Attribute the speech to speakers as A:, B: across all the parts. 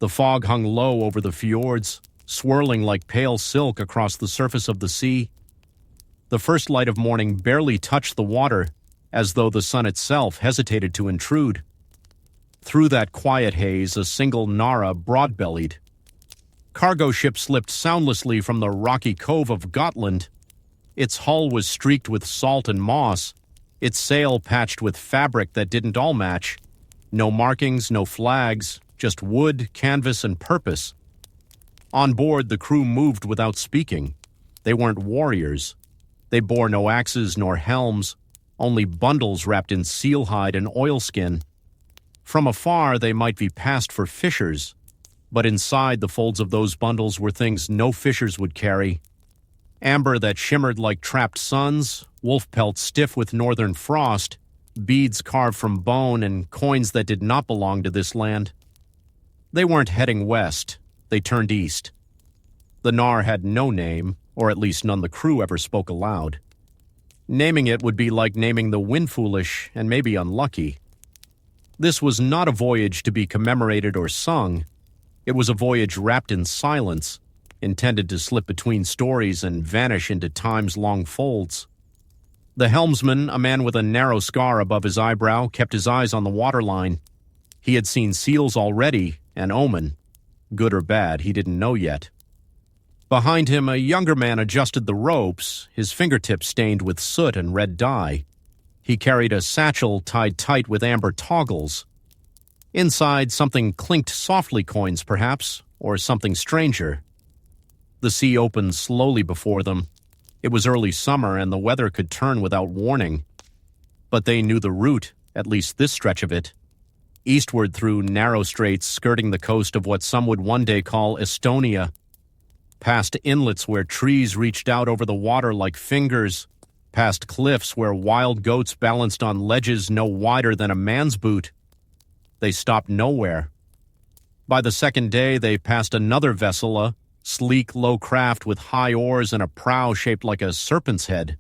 A: The fog hung low over the fjords, swirling like pale silk across the surface of the sea. The first light of morning barely touched the water, as though the sun itself hesitated to intrude. Through that quiet haze, a single Nara broad-bellied. Cargo ship slipped soundlessly from the rocky cove of Gotland. Its hull was streaked with salt and moss, its sail patched with fabric that didn't all match. No markings, no flags, just wood, canvas, and purpose. On board, the crew moved without speaking. They weren't warriors. They bore no axes nor helms, only bundles wrapped in seal hide and oilskin. From afar, they might be passed for fishers, but inside the folds of those bundles were things no fishers would carry. Amber that shimmered like trapped suns, wolf pelts stiff with northern frost, beads carved from bone, and coins that did not belong to this land. They weren't heading west. They turned east. The Nar had no name, or at least none the crew ever spoke aloud. Naming it would be like naming the wind foolish and maybe unlucky. This was not a voyage to be commemorated or sung. It was a voyage wrapped in silence, intended to slip between stories and vanish into time's long folds. The helmsman, a man with a narrow scar above his eyebrow, kept his eyes on the waterline. He had seen seals already, an omen. Good or bad, he didn't know yet. Behind him, a younger man adjusted the ropes, his fingertips stained with soot and red dye. He carried a satchel tied tight with amber toggles. Inside, something clinked softly, coins perhaps, or something stranger. The sea opened slowly before them. It was early summer and the weather could turn without warning. But they knew the route, at least this stretch of it. Eastward through narrow straits skirting the coast of what some would one day call Estonia. Past inlets where trees reached out over the water like fingers. Past cliffs where wild goats balanced on ledges no wider than a man's boot. They stopped nowhere. By the second day, they passed another vessel, a sleek, low craft with high oars and a prow shaped like a serpent's head.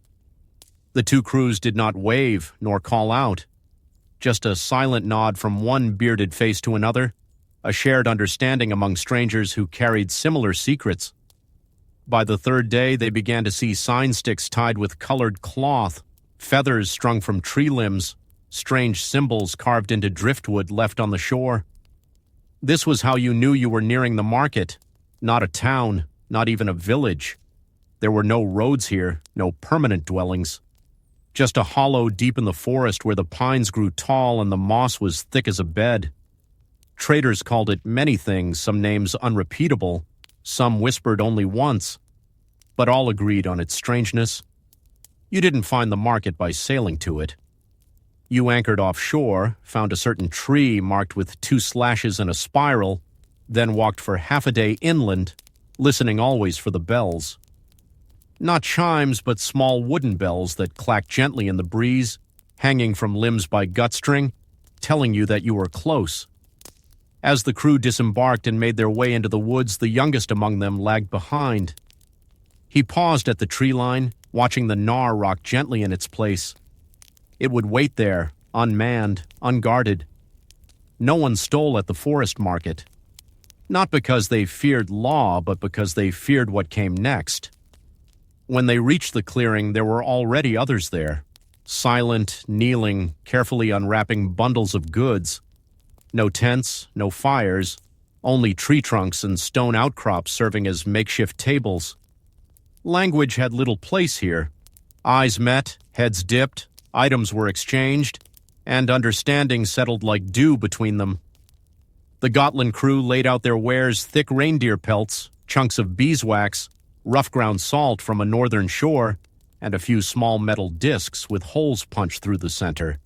A: The two crews did not wave nor call out. Just a silent nod from one bearded face to another, a shared understanding among strangers who carried similar secrets. By the third day, they began to see sign sticks tied with colored cloth, feathers strung from tree limbs, strange symbols carved into driftwood left on the shore. This was how you knew you were nearing the market, not a town, not even a village. There were no roads here, no permanent dwellings. Just a hollow deep in the forest where the pines grew tall and the moss was thick as a bed. Traders called it many things, some names unrepeatable, some whispered only once, but all agreed on its strangeness. You didn't find the market by sailing to it. You anchored offshore, found a certain tree marked with 2 slashes and a spiral, then walked for half a day inland, listening always for the bells. Not chimes, but small wooden bells that clacked gently in the breeze, hanging from limbs by gutstring, telling you that you were close. As the crew disembarked and made their way into the woods, the youngest among them lagged behind. He paused at the tree line, watching the Nar rock gently in its place. It would wait there, unmanned, unguarded. No one stole at the forest market. Not because they feared law, but because they feared what came next. When they reached the clearing, there were already others there, silent, kneeling, carefully unwrapping bundles of goods. No tents, no fires, only tree trunks and stone outcrops serving as makeshift tables. Language had little place here. Eyes met, heads dipped, items were exchanged, and understanding settled like dew between them. The Gotland crew laid out their wares: thick reindeer pelts, chunks of beeswax, rough ground salt from a northern shore, and a few small metal discs with holes punched through the center.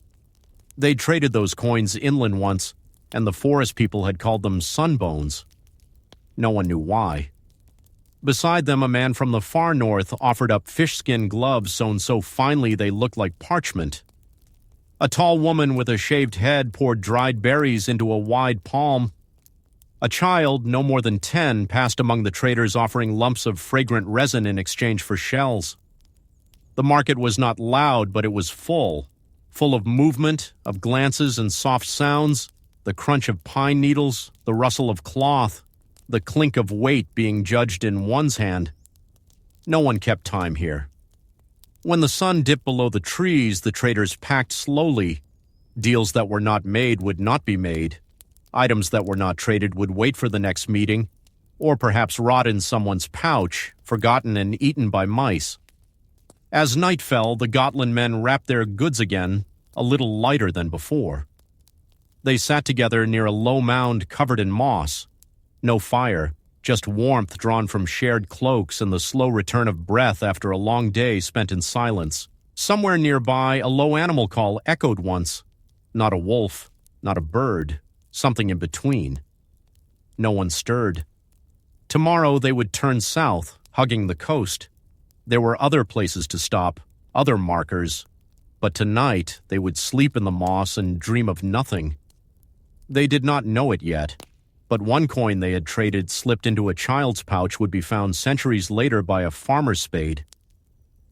A: They'd traded those coins inland once, and the forest people had called them sunbones. No one knew why. Beside them, a man from the far north offered up fish-skin gloves sewn so finely they looked like parchment. A tall woman with a shaved head poured dried berries into a wide palm. A child, no more than 10, passed among the traders offering lumps of fragrant resin in exchange for shells. The market was not loud, but it was full of movement, of glances and soft sounds, The crunch of pine needles, the rustle of cloth, the clink of weight being judged in one's hand. No one kept time here. When the sun dipped below the trees, the traders packed slowly. Deals that were not made would not be made. Items that were not traded would wait for the next meeting, or perhaps rot in someone's pouch, forgotten and eaten by mice. As night fell, the Gotland men wrapped their goods again, a little lighter than before. They sat together near a low mound covered in moss. No fire, just warmth drawn from shared cloaks and the slow return of breath after a long day spent in silence. Somewhere nearby, a low animal call echoed once. Not a wolf, not a bird, something in between. No one stirred. Tomorrow they would turn south, hugging the coast. There were other places to stop, other markers, but tonight they would sleep in the moss and dream of nothing. They did not know it yet, but one coin they had traded slipped into a child's pouch would be found centuries later by a farmer's spade.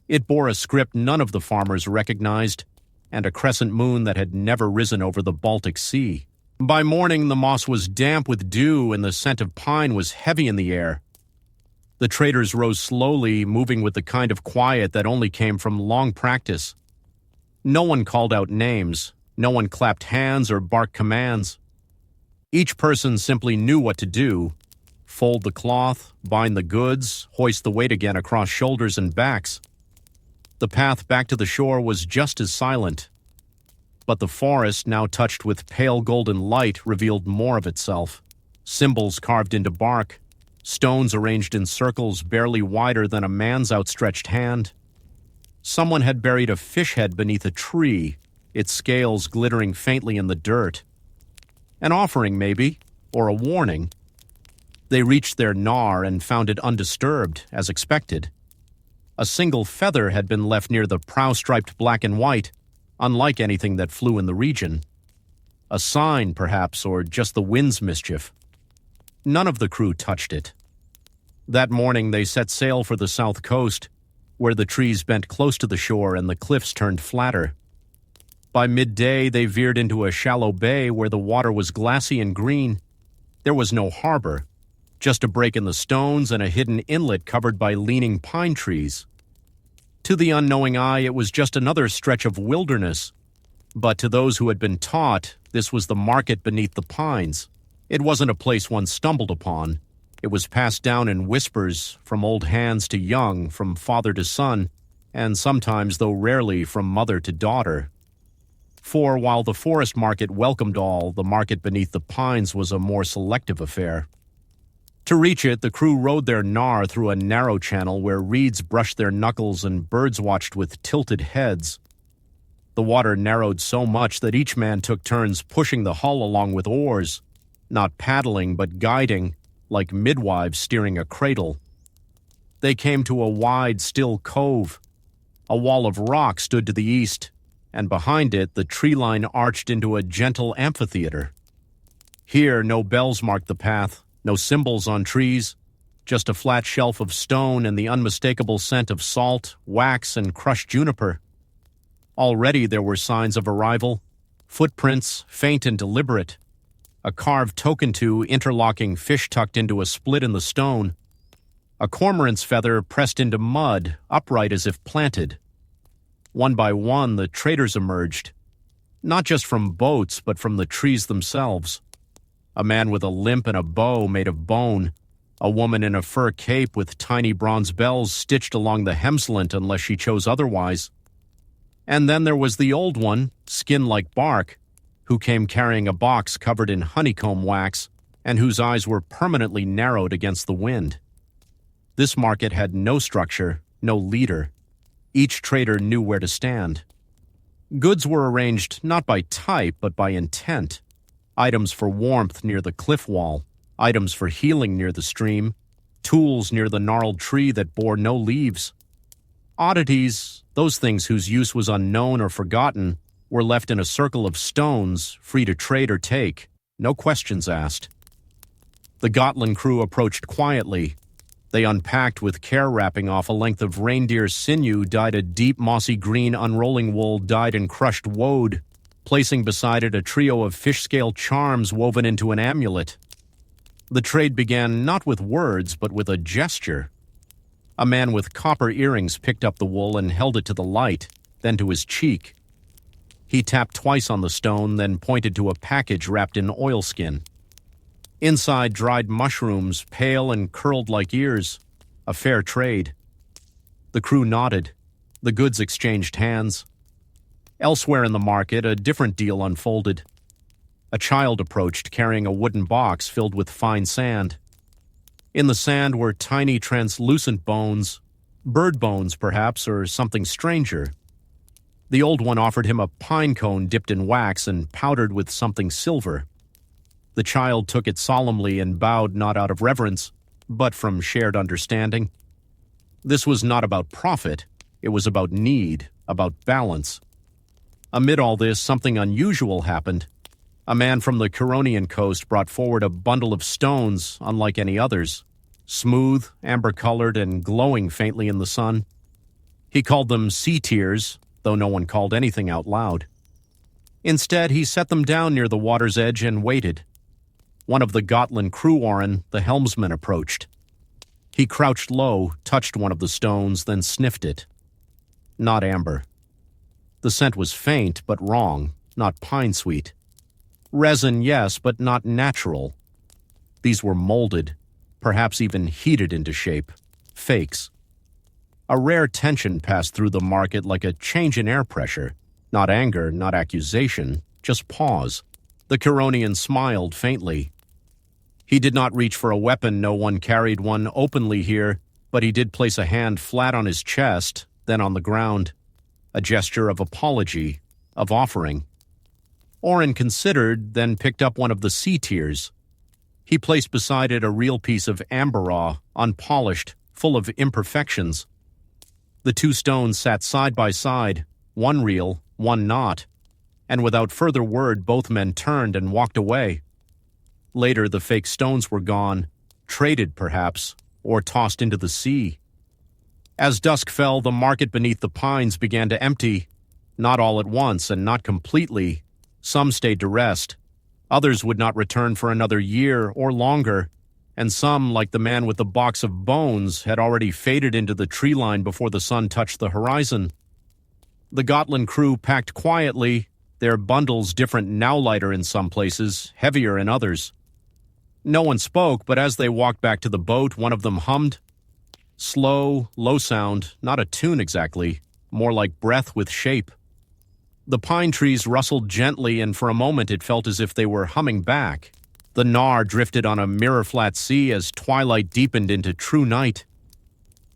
A: It bore a script none of the farmers recognized, and a crescent moon that had never risen over the Baltic Sea. By morning, the moss was damp with dew and the scent of pine was heavy in the air. The traders rose slowly, moving with the kind of quiet that only came from long practice. No one called out names. No one clapped hands or barked commands. Each person simply knew what to do: fold the cloth, bind the goods, hoist the weight again across shoulders and backs. The path back to the shore was just as silent. But the forest, now touched with pale golden light, revealed more of itself. Symbols carved into bark, stones arranged in circles barely wider than a man's outstretched hand. Someone had buried a fish head beneath a tree, its scales glittering faintly in the dirt. An offering, maybe, or a warning. They reached their gnar and found it undisturbed, as expected. A single feather had been left near the prow striped black and white, unlike anything that flew in the region. A sign, perhaps, or just the wind's mischief. None of the crew touched it. That morning they set sail for the south coast, where the trees bent close to the shore and the cliffs turned flatter. By midday they veered into a shallow bay where the water was glassy and green. There was no harbor, just a break in the stones and a hidden inlet covered by leaning pine trees. To the unknowing eye, it was just another stretch of wilderness. But to those who had been taught, this was the market beneath the pines. It wasn't a place one stumbled upon. It was passed down in whispers, from old hands to young, from father to son, and sometimes, though rarely, from mother to daughter. For while the forest market welcomed all, the market beneath the pines was a more selective affair. To reach it, the crew rowed their gnar through a narrow channel where reeds brushed their knuckles and birds watched with tilted heads. The water narrowed so much that each man took turns pushing the hull along with oars, not paddling but guiding, like midwives steering a cradle. They came to a wide, still cove. A wall of rock stood to the east, and behind it the tree line arched into a gentle amphitheater. Here no bells marked the path, no symbols on trees, just a flat shelf of stone and the unmistakable scent of salt, wax, and crushed juniper. Already there were signs of arrival, footprints, faint and deliberate. A carved token to interlocking fish tucked into a split in the stone. A cormorant's feather pressed into mud, upright as if planted. One by one, the traders emerged, not just from boats, but from the trees themselves. A man with a limp and a bow made of bone, a woman in a fur cape with tiny bronze bells stitched along the hemslint unless she chose otherwise. And then there was the old one, skin like bark, who came carrying a box covered in honeycomb wax and whose eyes were permanently narrowed against the wind. This market had no structure, no leader. Each trader knew where to stand. Goods were arranged not by type but by intent. Items for warmth near the cliff wall, items for healing near the stream, tools near the gnarled tree that bore no leaves. Oddities, those things whose use was unknown or forgotten, were left in a circle of stones, free to trade or take, no questions asked. The Gotland crew approached quietly. They unpacked with care, wrapping off a length of reindeer sinew dyed a deep mossy green unrolling wool dyed in crushed woad, placing beside it a trio of fish-scale charms woven into an amulet. The trade began not with words, but with a gesture. A man with copper earrings picked up the wool and held it to the light, then to his cheek. He tapped twice on the stone, then pointed to a package wrapped in oilskin. Inside, dried mushrooms, pale and curled like ears. A fair trade. The crew nodded. The goods exchanged hands. Elsewhere in the market, a different deal unfolded. A child approached, carrying a wooden box filled with fine sand. In the sand were tiny translucent bones, bird bones perhaps, or something stranger. The old one offered him a pine cone dipped in wax and powdered with something silver. The child took it solemnly and bowed not out of reverence, but from shared understanding. This was not about profit, it was about need, about balance. Amid all this, something unusual happened. A man from the Curonian coast brought forward a bundle of stones unlike any others, smooth, amber-colored, and glowing faintly in the sun. He called them sea tears, though no one called anything out loud. Instead, he set them down near the water's edge and waited. One of the Gotland crew Oren, the helmsman, approached. He crouched low, touched one of the stones, then sniffed it. Not amber. The scent was faint, but wrong, not pine-sweet. Resin, yes, but not natural. These were molded, perhaps even heated into shape. Fakes. A rare tension passed through the market like a change in air pressure. Not anger, not accusation, just pause. The Curonian smiled faintly. He did not reach for a weapon, no one carried one openly here, but he did place a hand flat on his chest, then on the ground. A gesture of apology, of offering. Oren considered, then picked up one of the sea tears. He placed beside it a real piece of amberraw, unpolished, full of imperfections. The two stones sat side by side, one real, one not, and without further word both men turned and walked away. Later the fake stones were gone, traded perhaps, or tossed into the sea. As dusk fell, the market beneath the pines began to empty, not all at once and not completely. Some stayed to rest. Others would not return for another year or longer, and some, like the man with the box of bones, had already faded into the tree line before the sun touched the horizon. The Gotland crew packed quietly, their bundles different now, lighter in some places, heavier in others. No one spoke, but as they walked back to the boat, one of them hummed. Slow, low sound, not a tune exactly, more like breath with shape. The pine trees rustled gently, and for a moment it felt as if they were humming back. The Nar drifted on a mirror-flat sea as twilight deepened into true night.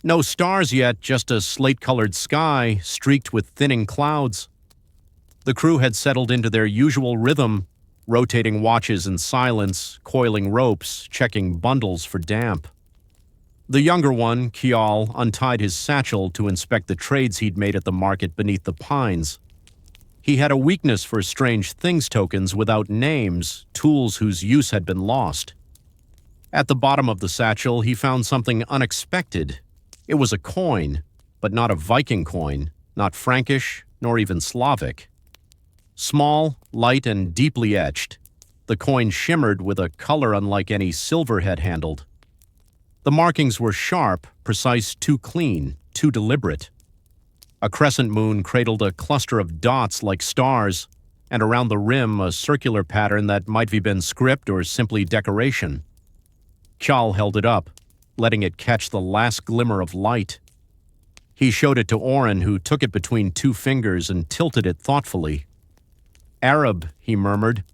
A: No stars yet, just a slate-colored sky streaked with thinning clouds. The crew had settled into their usual rhythm, rotating watches in silence, coiling ropes, checking bundles for damp. The younger one, Kjal, untied his satchel to inspect the trades he'd made at the market beneath the pines. He had a weakness for strange things tokens without names, tools whose use had been lost. At the bottom of the satchel, he found something unexpected. It was a coin, but not a Viking coin, not Frankish, nor even Slavic. Small, light, and deeply etched, the coin shimmered with a color unlike any silver had handled. The markings were sharp, precise, too clean, too deliberate. A crescent moon cradled a cluster of dots like stars, and around the rim a circular pattern that might have been script or simply decoration. Kjal held it up, letting it catch the last glimmer of light. He showed it to Oren, who took it between two fingers and tilted it thoughtfully. Arab, he murmured,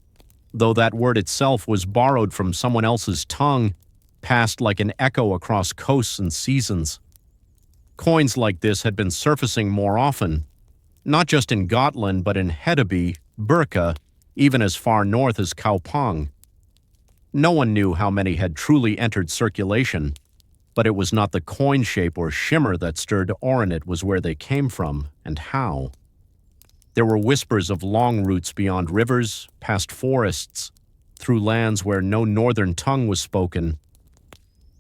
A: though that word itself was borrowed from someone else's tongue, passed like an echo across coasts and seasons. Coins like this had been surfacing more often, not just in Gotland but in Hedeby, Burka, even as far north as Kaupang. No one knew how many had truly entered circulation, but it was not the coin shape or shimmer that stirred Oren, it was where they came from and how. There were whispers of long routes beyond rivers, past forests, through lands where no northern tongue was spoken.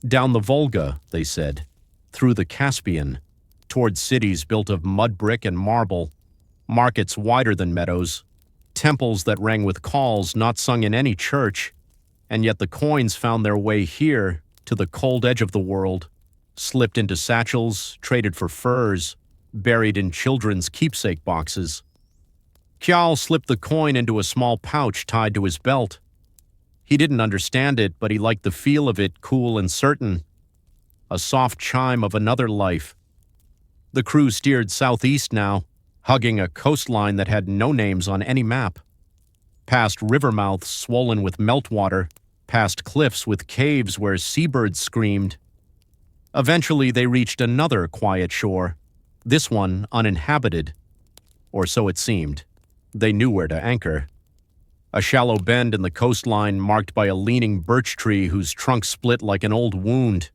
A: Down the Volga, they said, through the Caspian, toward cities built of mud brick and marble, markets wider than meadows, temples that rang with calls not sung in any church, and yet the coins found their way here, to the cold edge of the world, slipped into satchels, traded for furs, buried in children's keepsake boxes. Kjal slipped the coin into a small pouch tied to his belt. He didn't understand it, but he liked the feel of it, cool and certain. A soft chime of another life. The crew steered southeast now, hugging a coastline that had no names on any map. Past river mouths swollen with meltwater, past cliffs with caves where seabirds screamed. Eventually they reached another quiet shore, this one uninhabited. Or so it seemed. They knew where to anchor. A shallow bend in the coastline marked by a leaning birch tree whose trunk split like an old wound.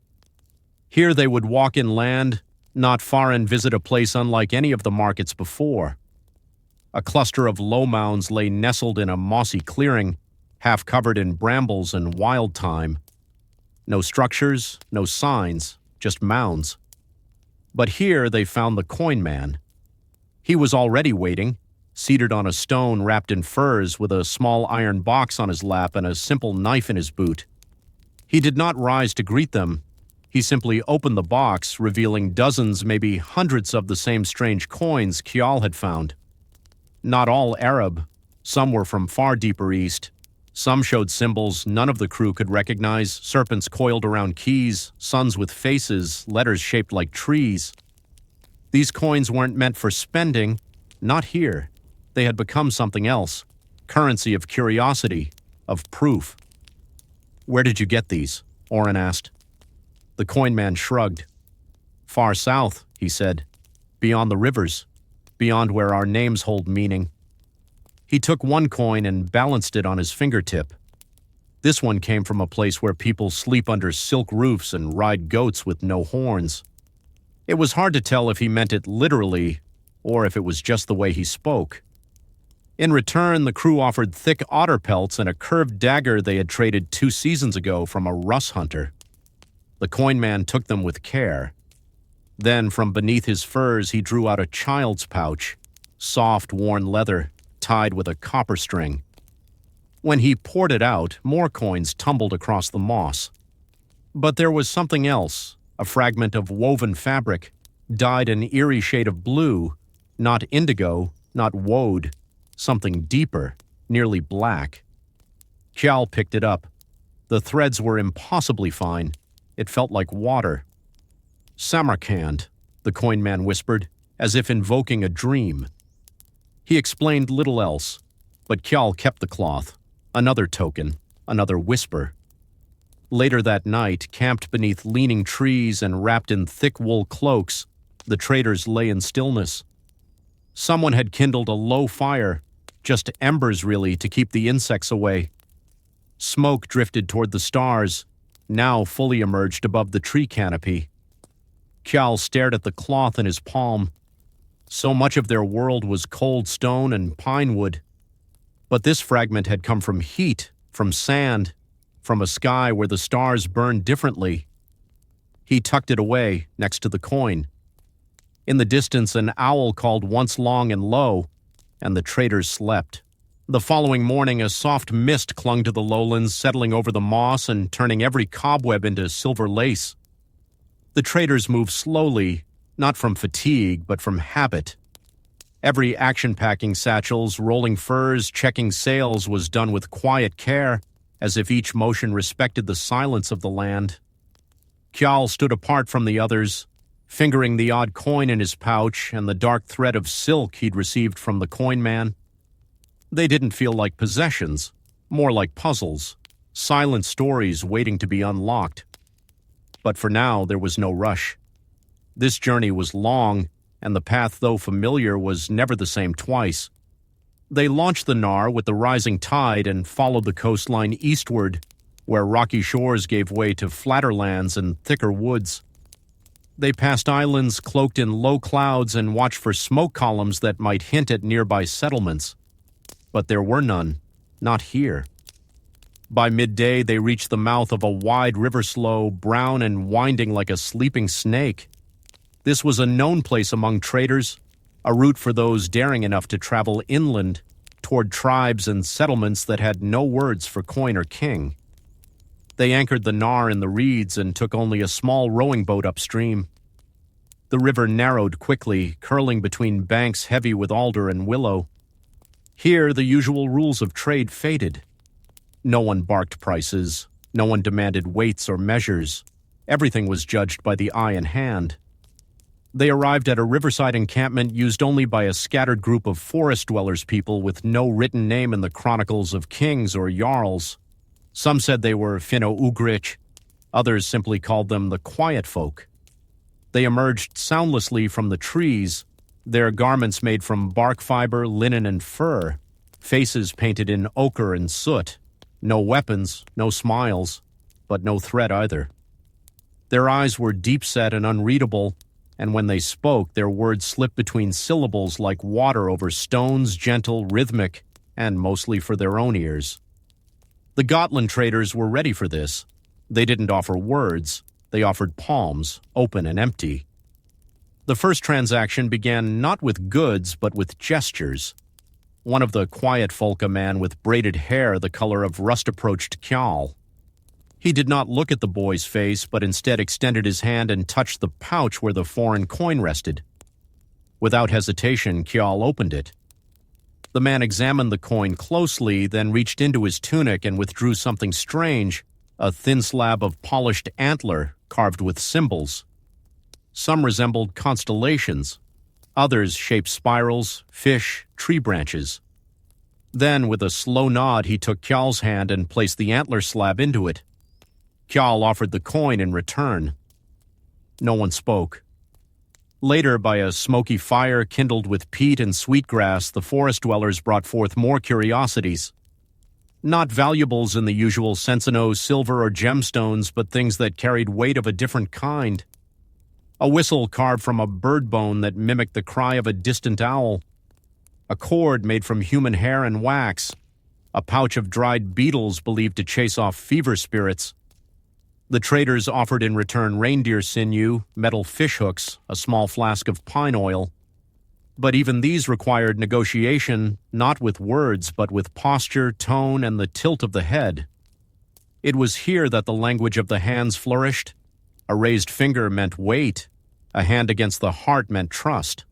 A: Here they would walk inland, not far, and visit a place unlike any of the markets before. A cluster of low mounds lay nestled in a mossy clearing, half covered in brambles and wild thyme. No structures, no signs, just mounds. But here they found the coin man. He was already waiting, seated on a stone wrapped in furs with a small iron box on his lap and a simple knife in his boot. He did not rise to greet them. He simply opened the box, revealing dozens, maybe hundreds of the same strange coins Kjal had found. Not all Arab. Some were from far deeper east. Some showed symbols none of the crew could recognize, serpents coiled around keys, suns with faces, letters shaped like trees. These coins weren't meant for spending, not here. They had become something else, currency of curiosity, of proof. "Where did you get these?" Oren asked. The coin man shrugged. "Far south," he said, "beyond the rivers, beyond where our names hold meaning." He took one coin and balanced it on his fingertip. This one came from a place where people sleep under silk roofs and ride goats with no horns. It was hard to tell if he meant it literally or if it was just the way he spoke. In return, the crew offered thick otter pelts and a curved dagger they had traded 2 seasons ago from a russ hunter. The coin man took them with care. Then, from beneath his furs, he drew out a child's pouch, soft, worn leather, tied with a copper string. When he poured it out, more coins tumbled across the moss. But there was something else, a fragment of woven fabric, dyed an eerie shade of blue, not indigo, not woad, something deeper, nearly black. Kjal picked it up. The threads were impossibly fine. It felt like water. "Samarkand," the coin man whispered, as if invoking a dream. He explained little else, but Kjal kept the cloth, another token, another whisper. Later that night, camped beneath leaning trees and wrapped in thick wool cloaks, the traders lay in stillness. Someone had kindled a low fire, just embers really, to keep the insects away. Smoke drifted toward the stars, now fully emerged above the tree canopy. Kjal stared at the cloth in his palm. So much of their world was cold stone and pine wood. But this fragment had come from heat, from sand, from a sky where the stars burned differently. He tucked it away, next to the coin. In the distance, an owl called once long and low, and the traders slept. The following morning, a soft mist clung to the lowlands, settling over the moss and turning every cobweb into silver lace. The traders moved slowly, not from fatigue, but from habit. Every action-packing satchels, rolling furs, checking sails was done with quiet care, as if each motion respected the silence of the land. Kjal stood apart from the others, fingering the odd coin in his pouch and the dark thread of silk he'd received from the coin man. They didn't feel like possessions, more like puzzles, silent stories waiting to be unlocked. But for now, there was no rush. This journey was long, and the path, though familiar, was never the same twice. They launched the Nar with the rising tide and followed the coastline eastward, where rocky shores gave way to flatter lands and thicker woods. They passed islands cloaked in low clouds and watched for smoke columns that might hint at nearby settlements. But there were none, not here. By midday, they reached the mouth of a wide river slough, brown and winding like a sleeping snake. This was a known place among traders, a route for those daring enough to travel inland, toward tribes and settlements that had no words for coin or king. They anchored the Nar in the reeds and took only a small rowing boat upstream. The river narrowed quickly, curling between banks heavy with alder and willow. Here, the usual rules of trade faded. No one barked prices. No one demanded weights or measures. Everything was judged by the eye and hand. They arrived at a riverside encampment used only by a scattered group of forest dwellers people with no written name in the chronicles of kings or jarls. Some said they were Finno-Ugric. Others simply called them the quiet folk. They emerged soundlessly from the trees, their garments made from bark fiber, linen, and fur, faces painted in ochre and soot. No weapons, no smiles, but no threat either. Their eyes were deep-set and unreadable, and when they spoke, their words slipped between syllables like water over stones, gentle, rhythmic, and mostly for their own ears. The Gotland traders were ready for this. They didn't offer words. They offered palms, open and empty. The first transaction began not with goods, but with gestures. One of the quiet folk, a man with braided hair the color of rust-approached kjal. He did not look at the boy's face, but instead extended his hand and touched the pouch where the foreign coin rested. Without hesitation, Kjal opened it. The man examined the coin closely, then reached into his tunic and withdrew something strange, a thin slab of polished antler carved with symbols. Some resembled constellations. Others shaped spirals, fish, tree branches. Then, with a slow nod, he took Kjal's hand and placed the antler slab into it. Kjal offered the coin in return. No one spoke. Later, by a smoky fire kindled with peat and sweetgrass, the forest dwellers brought forth more curiosities. Not valuables in the usual sense of silver or gemstones, but things that carried weight of a different kind. A whistle carved from a bird bone that mimicked the cry of a distant owl. A cord made from human hair and wax. A pouch of dried beetles believed to chase off fever spirits. The traders offered in return reindeer sinew, metal fishhooks, a small flask of pine oil. But even these required negotiation, not with words, but with posture, tone, and the tilt of the head. It was here that the language of the hands flourished. A raised finger meant weight. A hand against the heart meant trust.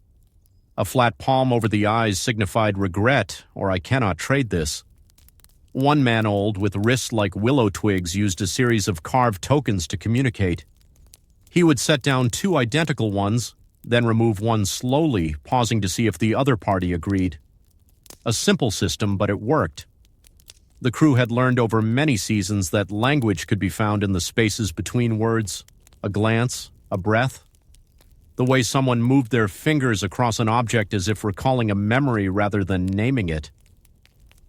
A: A flat palm over the eyes signified regret, or I cannot trade this. One man old, with wrists like willow twigs, used a series of carved tokens to communicate. He would set down two identical ones, then remove one slowly, pausing to see if the other party agreed. A simple system, but it worked. The crew had learned over many seasons that language could be found in the spaces between words, a glance, a breath. The way someone moved their fingers across an object as if recalling a memory rather than naming it.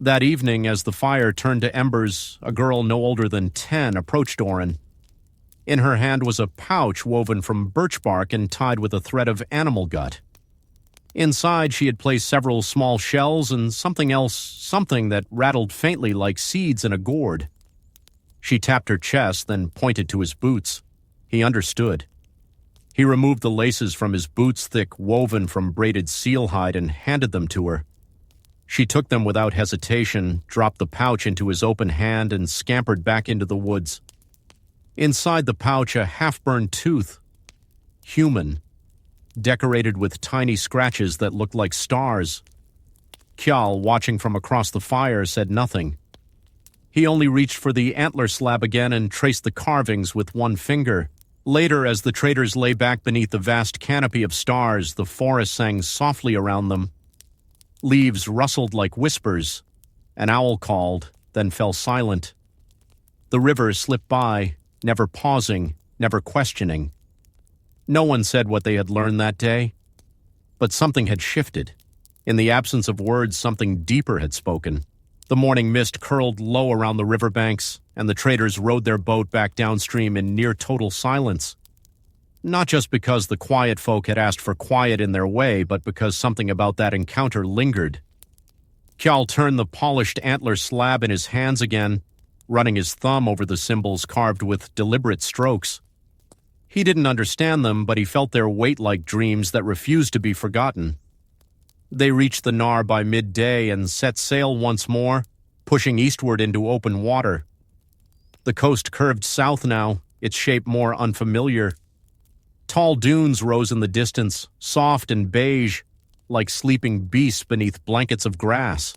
A: That evening, as the fire turned to embers, a girl no older than 10 approached Oren. In her hand was a pouch woven from birch bark and tied with a thread of animal gut. Inside, she had placed several small shells and something else, something that rattled faintly like seeds in a gourd. She tapped her chest, then pointed to his boots. He understood. He removed the laces from his boots, thick, woven from braided seal hide, and handed them to her. She took them without hesitation, dropped the pouch into his open hand, and scampered back into the woods. Inside the pouch, a half-burned tooth. Human. Decorated with tiny scratches that looked like stars. Kjal, watching from across the fire, said nothing. He only reached for the antler slab again and traced the carvings with one finger. Later, as the traders lay back beneath the vast canopy of stars, the forest sang softly around them. Leaves rustled like whispers. An owl called, then fell silent. The river slipped by, never pausing, never questioning. No one said what they had learned that day. But something had shifted. In the absence of words, something deeper had spoken. The morning mist curled low around the riverbanks, and the traders rowed their boat back downstream in near total silence. Not just because the quiet folk had asked for quiet in their way, but because something about that encounter lingered. Kjal turned the polished antler slab in his hands again, running his thumb over the symbols carved with deliberate strokes. He didn't understand them, but he felt their weight like dreams that refused to be forgotten. They reached the Nar by midday and set sail once more, pushing eastward into open water. The coast curved south now, its shape more unfamiliar. Tall dunes rose in the distance, soft and beige, like sleeping beasts beneath blankets of grass.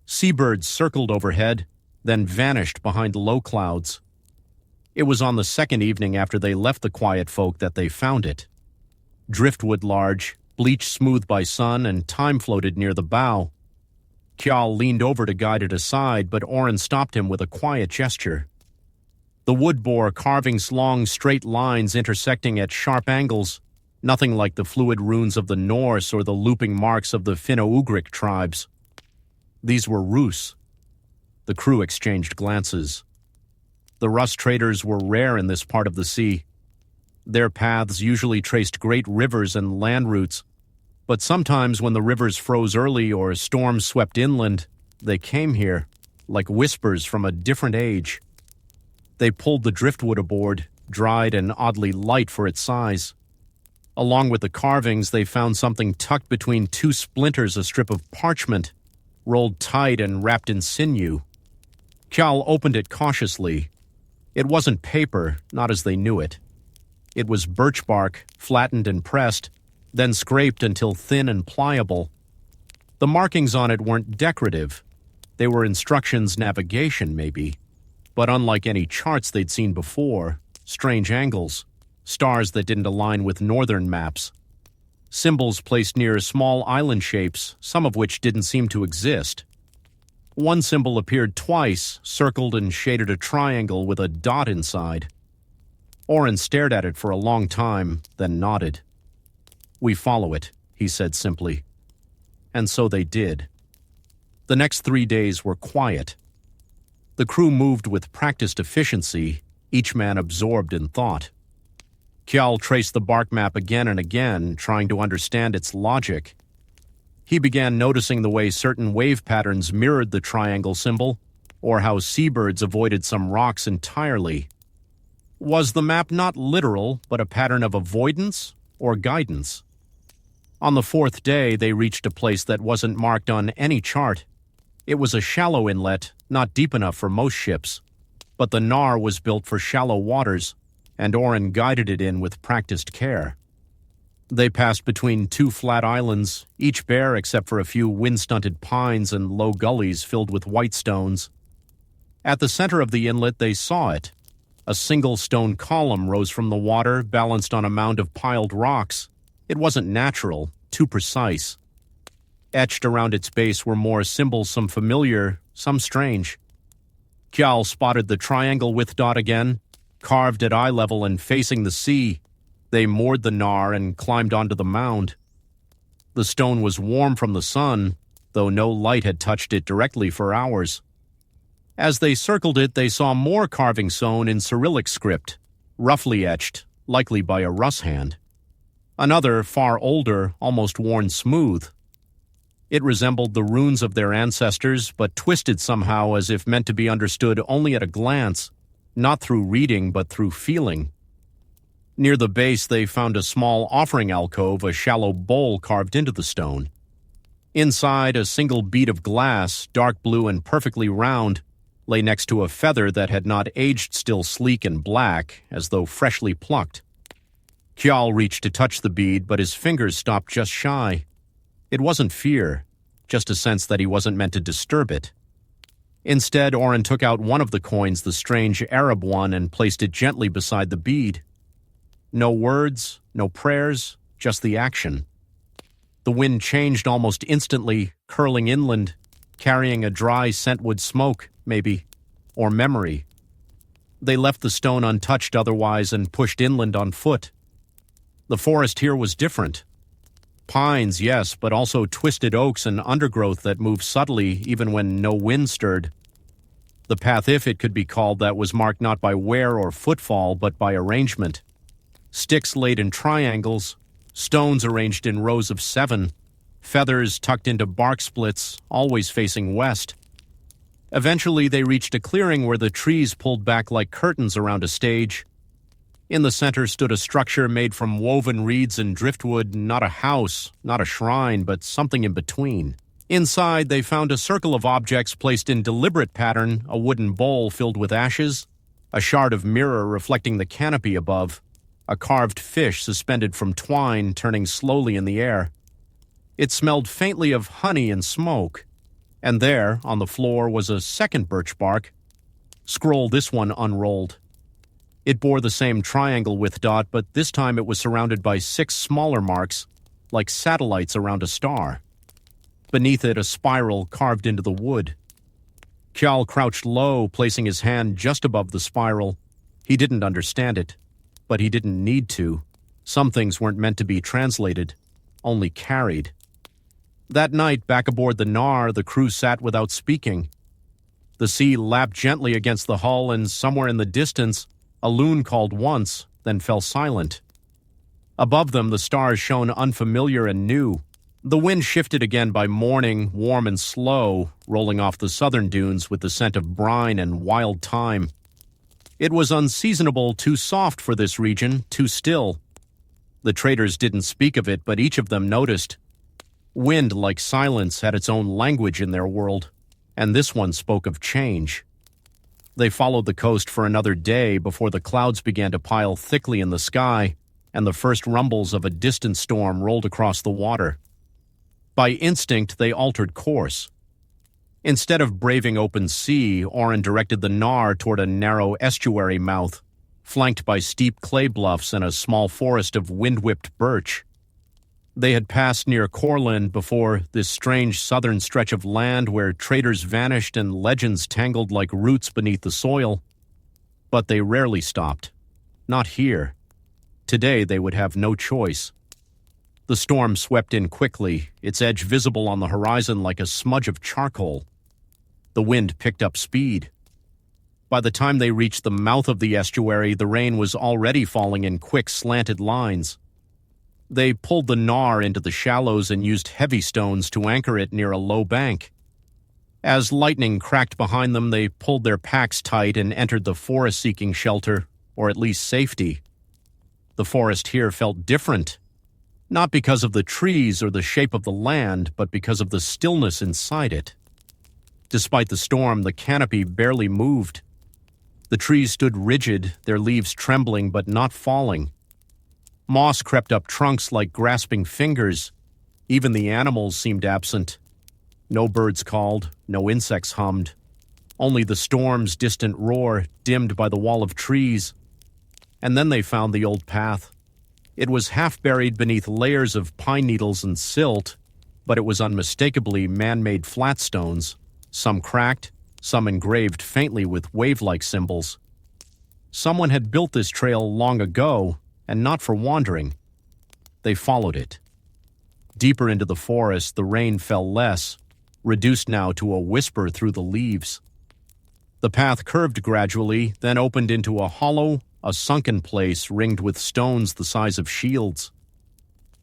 A: Seabirds circled overhead, then vanished behind low clouds. It was on the second evening after they left the quiet folk that they found it. Driftwood large, bleached smooth by sun, and thyme floated near the bow. Kjal leaned over to guide it aside, but Oren stopped him with a quiet gesture. The wood bore carvings long, straight lines intersecting at sharp angles, nothing like the fluid runes of the Norse or the looping marks of the Finno-Ugric tribes. These were Rus. The crew exchanged glances. The Rus traders were rare in this part of the sea. Their paths usually traced great rivers and land routes, but sometimes when the rivers froze early or storms swept inland, they came here, like whispers from a different age. They pulled the driftwood aboard, dried and oddly light for its size. Along with the carvings, they found something tucked between two splinters, a strip of parchment, rolled tight and wrapped in sinew. Kjal opened it cautiously. It wasn't paper, not as they knew it. It was birch bark, flattened and pressed, then scraped until thin and pliable. The markings on it weren't decorative. They were instructions, navigation maybe. But unlike any charts they'd seen before, strange angles, stars that didn't align with northern maps, symbols placed near small island shapes, some of which didn't seem to exist. One symbol appeared twice, circled and shaded a triangle with a dot inside. Oren stared at it for a long time, then nodded. "We follow it," he said simply. And so they did. The next 3 days were quiet. The crew moved with practiced efficiency, each man absorbed in thought. Kjal traced the bark map again and again, trying to understand its logic. He began noticing the way certain wave patterns mirrored the triangle symbol, or how seabirds avoided some rocks entirely. Was the map not literal, but a pattern of avoidance or guidance? On the fourth day, they reached a place that wasn't marked on any chart. It was a shallow inlet, not deep enough for most ships. But the Nar was built for shallow waters, and Oren guided it in with practiced care. They passed between two flat islands, each bare except for a few wind-stunted pines and low gullies filled with white stones. At the center of the inlet they saw it. A single stone column rose from the water, balanced on a mound of piled rocks. It wasn't natural, too precise. Etched around its base were more symbols, some familiar, some strange. Kjal spotted the triangle with dot again, carved at eye level and facing the sea. They moored the Nar and climbed onto the mound. The stone was warm from the sun, though no light had touched it directly for hours. As they circled it, they saw more carving sewn in Cyrillic script, roughly etched, likely by a Rus hand. Another, far older, almost worn smooth. It resembled the runes of their ancestors, but twisted somehow as if meant to be understood only at a glance, not through reading but through feeling. Near the base they found a small offering alcove, a shallow bowl carved into the stone. Inside, a single bead of glass, dark blue and perfectly round, lay next to a feather that had not aged, still sleek and black, as though freshly plucked. Kjal reached to touch the bead, but his fingers stopped just shy. It wasn't fear, just a sense that he wasn't meant to disturb it. Instead, Oren took out one of the coins, the strange Arab one, and placed it gently beside the bead. No words, no prayers, just the action. The wind changed almost instantly, curling inland, carrying a dry scentwood smoke, maybe, or memory. They left the stone untouched otherwise and pushed inland on foot. The forest here was different. Pines, yes, but also twisted oaks and undergrowth that moved subtly even when no wind stirred. The path, if it could be called that, was marked not by wear or footfall, but by arrangement. Sticks laid in triangles, stones arranged in rows of 7, feathers tucked into bark splits, always facing west. Eventually they reached a clearing where the trees pulled back like curtains around a stage. In the center stood a structure made from woven reeds and driftwood, not a house, not a shrine, but something in between. Inside, they found a circle of objects placed in deliberate pattern, a wooden bowl filled with ashes, a shard of mirror reflecting the canopy above, a carved fish suspended from twine turning slowly in the air. It smelled faintly of honey and smoke. And there, on the floor, was a second birch bark. Scroll this one unrolled. It bore the same triangle with dot, but this time it was surrounded by 6 smaller marks, like satellites around a star. Beneath it, a spiral carved into the wood. Kjal crouched low, placing his hand just above the spiral. He didn't understand it, but he didn't need to. Some things weren't meant to be translated, only carried. That night, back aboard the Nar, the crew sat without speaking. The sea lapped gently against the hull, and somewhere in the distance, a loon called once, then fell silent. Above them, the stars shone unfamiliar and new. The wind shifted again by morning, warm and slow, rolling off the southern dunes with the scent of brine and wild thyme. It was unseasonable, too soft for this region, too still. The traders didn't speak of it, but each of them noticed. Wind, like silence, had its own language in their world, and this one spoke of change. They followed the coast for another day before the clouds began to pile thickly in the sky, and the first rumbles of a distant storm rolled across the water. By instinct, they altered course. Instead of braving open sea, Oren directed the Nar toward a narrow estuary mouth, flanked by steep clay bluffs and a small forest of wind-whipped birch. They had passed near Corlin before this strange southern stretch of land where traders vanished and legends tangled like roots beneath the soil. But they rarely stopped. Not here. Today they would have no choice. The storm swept in quickly, its edge visible on the horizon like a smudge of charcoal. The wind picked up speed. By the time they reached the mouth of the estuary, the rain was already falling in quick, slanted lines. They pulled the Nar into the shallows and used heavy stones to anchor it near a low bank. As lightning cracked behind them, they pulled their packs tight and entered the forest seeking shelter, or at least safety. The forest here felt different, not because of the trees or the shape of the land, but because of the stillness inside it. Despite the storm, the canopy barely moved. The trees stood rigid, their leaves trembling but not falling. Moss crept up trunks like grasping fingers. Even the animals seemed absent. No birds called, no insects hummed. Only the storm's distant roar, dimmed by the wall of trees. And then they found the old path. It was half buried beneath layers of pine needles and silt, but it was unmistakably man-made flat stones, some cracked, some engraved faintly with wave-like symbols. Someone had built this trail long ago, and not for wandering. They followed it. Deeper into the forest, the rain fell less, reduced now to a whisper through the leaves. The path curved gradually, then opened into a hollow, a sunken place ringed with stones the size of shields.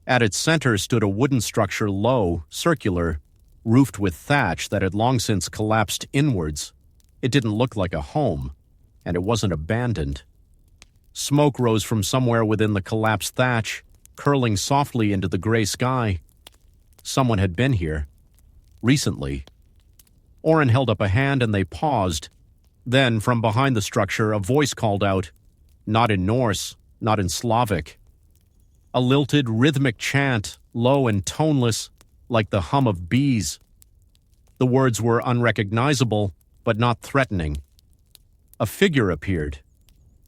A: At its center stood a wooden structure low, circular, roofed with thatch that had long since collapsed inwards. It didn't look like a home, and it wasn't abandoned. Smoke rose from somewhere within the collapsed thatch, curling softly into the gray sky. Someone had been here. Recently. Oren held up a hand and they paused. Then, from behind the structure, a voice called out, not in Norse, not in Slavic. A lilted, rhythmic chant, low and toneless, like the hum of bees. The words were unrecognizable, but not threatening. A figure appeared.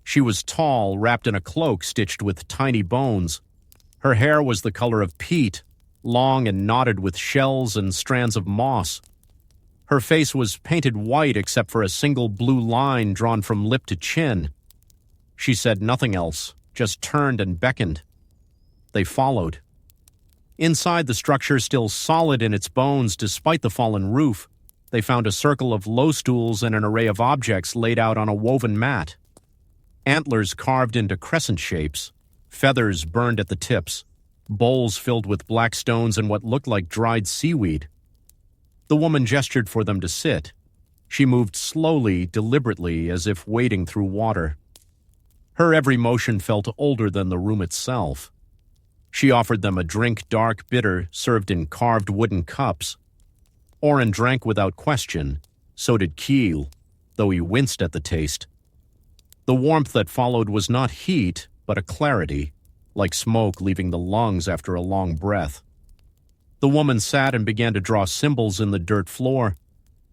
A: She was tall, wrapped in a cloak stitched with tiny bones. Her hair was the color of peat, long and knotted with shells and strands of moss. Her face was painted white except for a single blue line drawn from lip to chin. She said nothing else, just turned and beckoned. They followed. Inside the structure, still solid in its bones despite the fallen roof, they found a circle of low stools and an array of objects laid out on a woven mat. Antlers carved into crescent shapes, feathers burned at the tips, bowls filled with black stones and what looked like dried seaweed. The woman gestured for them to sit. She moved slowly, deliberately, as if wading through water. Her every motion felt older than the room itself. She offered them a drink dark bitter served in carved wooden cups. Oren drank without question, so did Keel, though he winced at the taste. The warmth that followed was not heat, but a clarity, like smoke leaving the lungs after a long breath. The woman sat and began to draw symbols in the dirt floor.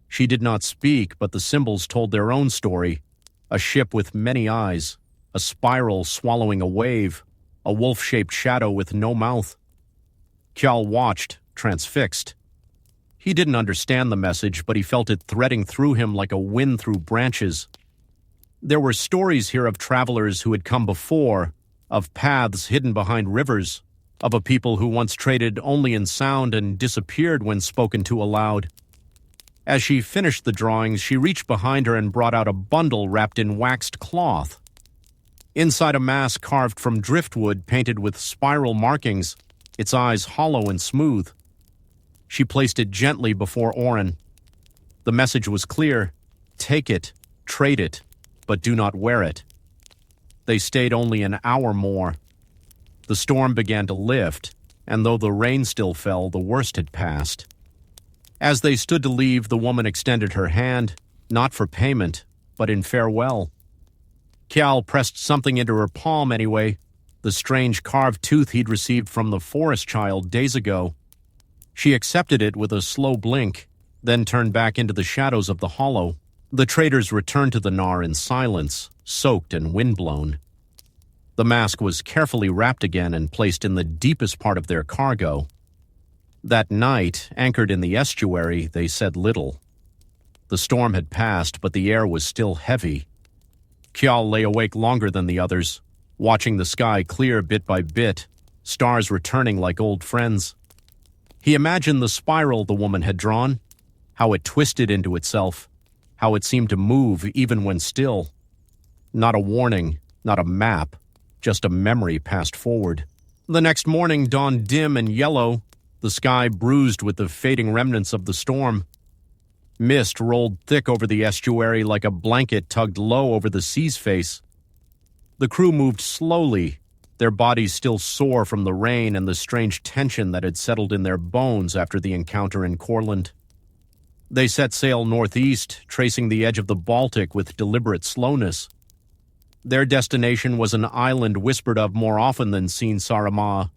A: She did not speak, but the symbols told their own story. A ship with many eyes, a spiral swallowing a wave, a wolf-shaped shadow with no mouth. Kjal watched, transfixed. He didn't understand the message, but he felt it threading through him like a wind through branches. There were stories here of travelers who had come before, of paths hidden behind rivers, of a people who once traded only in sound and disappeared when spoken to aloud. As she finished the drawings, she reached behind her and brought out a bundle wrapped in waxed cloth. Inside a mask carved from driftwood painted with spiral markings, its eyes hollow and smooth. She placed it gently before Oren. The message was clear: take it, trade it, but do not wear it. They stayed only an hour more. The storm began to lift, and though the rain still fell, the worst had passed. As they stood to leave, the woman extended her hand, not for payment, but in farewell. Kjal pressed something into her palm anyway, the strange carved tooth he'd received from the forest child days ago. She accepted it with a slow blink, then turned back into the shadows of the hollow. The traders returned to the Nar in silence, soaked and windblown. The mask was carefully wrapped again and placed in the deepest part of their cargo. That night, anchored in the estuary, they said little. The storm had passed, but the air was still heavy. Kjal lay awake longer than the others, watching the sky clear bit by bit, stars returning like old friends. He imagined the spiral the woman had drawn, how it twisted into itself, how it seemed to move even when still. Not a warning, not a map, just a memory passed forward. The next morning dawned dim and yellow, the sky bruised with the fading remnants of the storm. Mist rolled thick over the estuary like a blanket tugged low over the sea's face. The crew moved slowly, their bodies still sore from the rain and the strange tension that had settled in their bones after the encounter in Courland. They set sail northeast, tracing the edge of the Baltic with deliberate slowness. Their destination was an island whispered of more often than seen Saaremaa.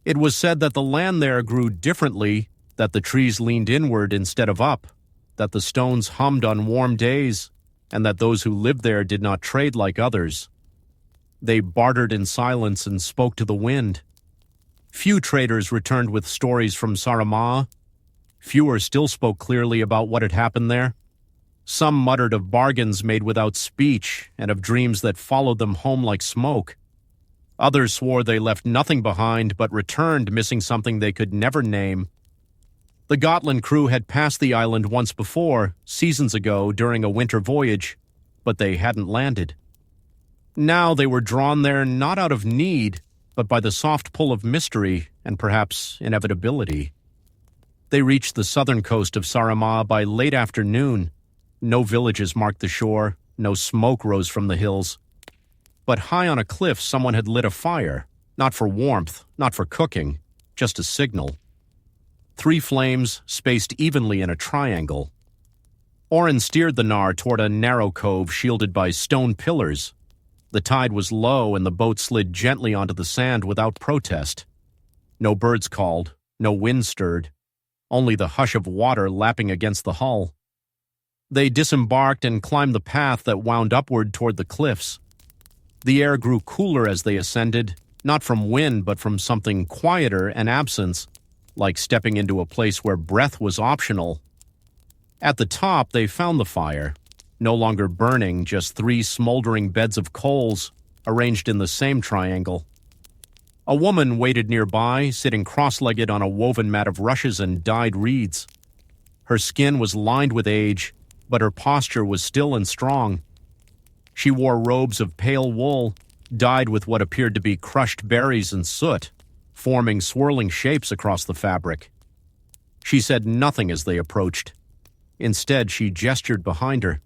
A: It was said that the land there grew differently, that the trees leaned inward instead of up, that the stones hummed on warm days, and that those who lived there did not trade like others. They bartered in silence and spoke to the wind. Few traders returned with stories from Saaremaa. Fewer still spoke clearly about what had happened there. Some muttered of bargains made without speech and of dreams that followed them home like smoke. Others swore they left nothing behind but returned missing something they could never name. The Gotland crew had passed the island once before, seasons ago during a winter voyage, but they hadn't landed. Now they were drawn there not out of need, but by the soft pull of mystery and perhaps inevitability. They reached the southern coast of Saaremaa by late afternoon. No villages marked the shore, no smoke rose from the hills. But high on a cliff someone had lit a fire, not for warmth, not for cooking, just a signal. 3 flames spaced evenly in a triangle. Oren steered the Nar toward a narrow cove shielded by stone pillars. The tide was low and the boat slid gently onto the sand without protest. No birds called, no wind stirred, only the hush of water lapping against the hull. They disembarked and climbed the path that wound upward toward the cliffs. The air grew cooler as they ascended, not from wind but from something quieter and absence, like stepping into a place where breath was optional. At the top, they found the fire, no longer burning, just 3 smoldering beds of coals arranged in the same triangle. A woman waited nearby, sitting cross-legged on a woven mat of rushes and dyed reeds. Her skin was lined with age, but her posture was still and strong. She wore robes of pale wool, dyed with what appeared to be crushed berries and soot, forming swirling shapes across the fabric. She said nothing as they approached. Instead, she gestured behind her.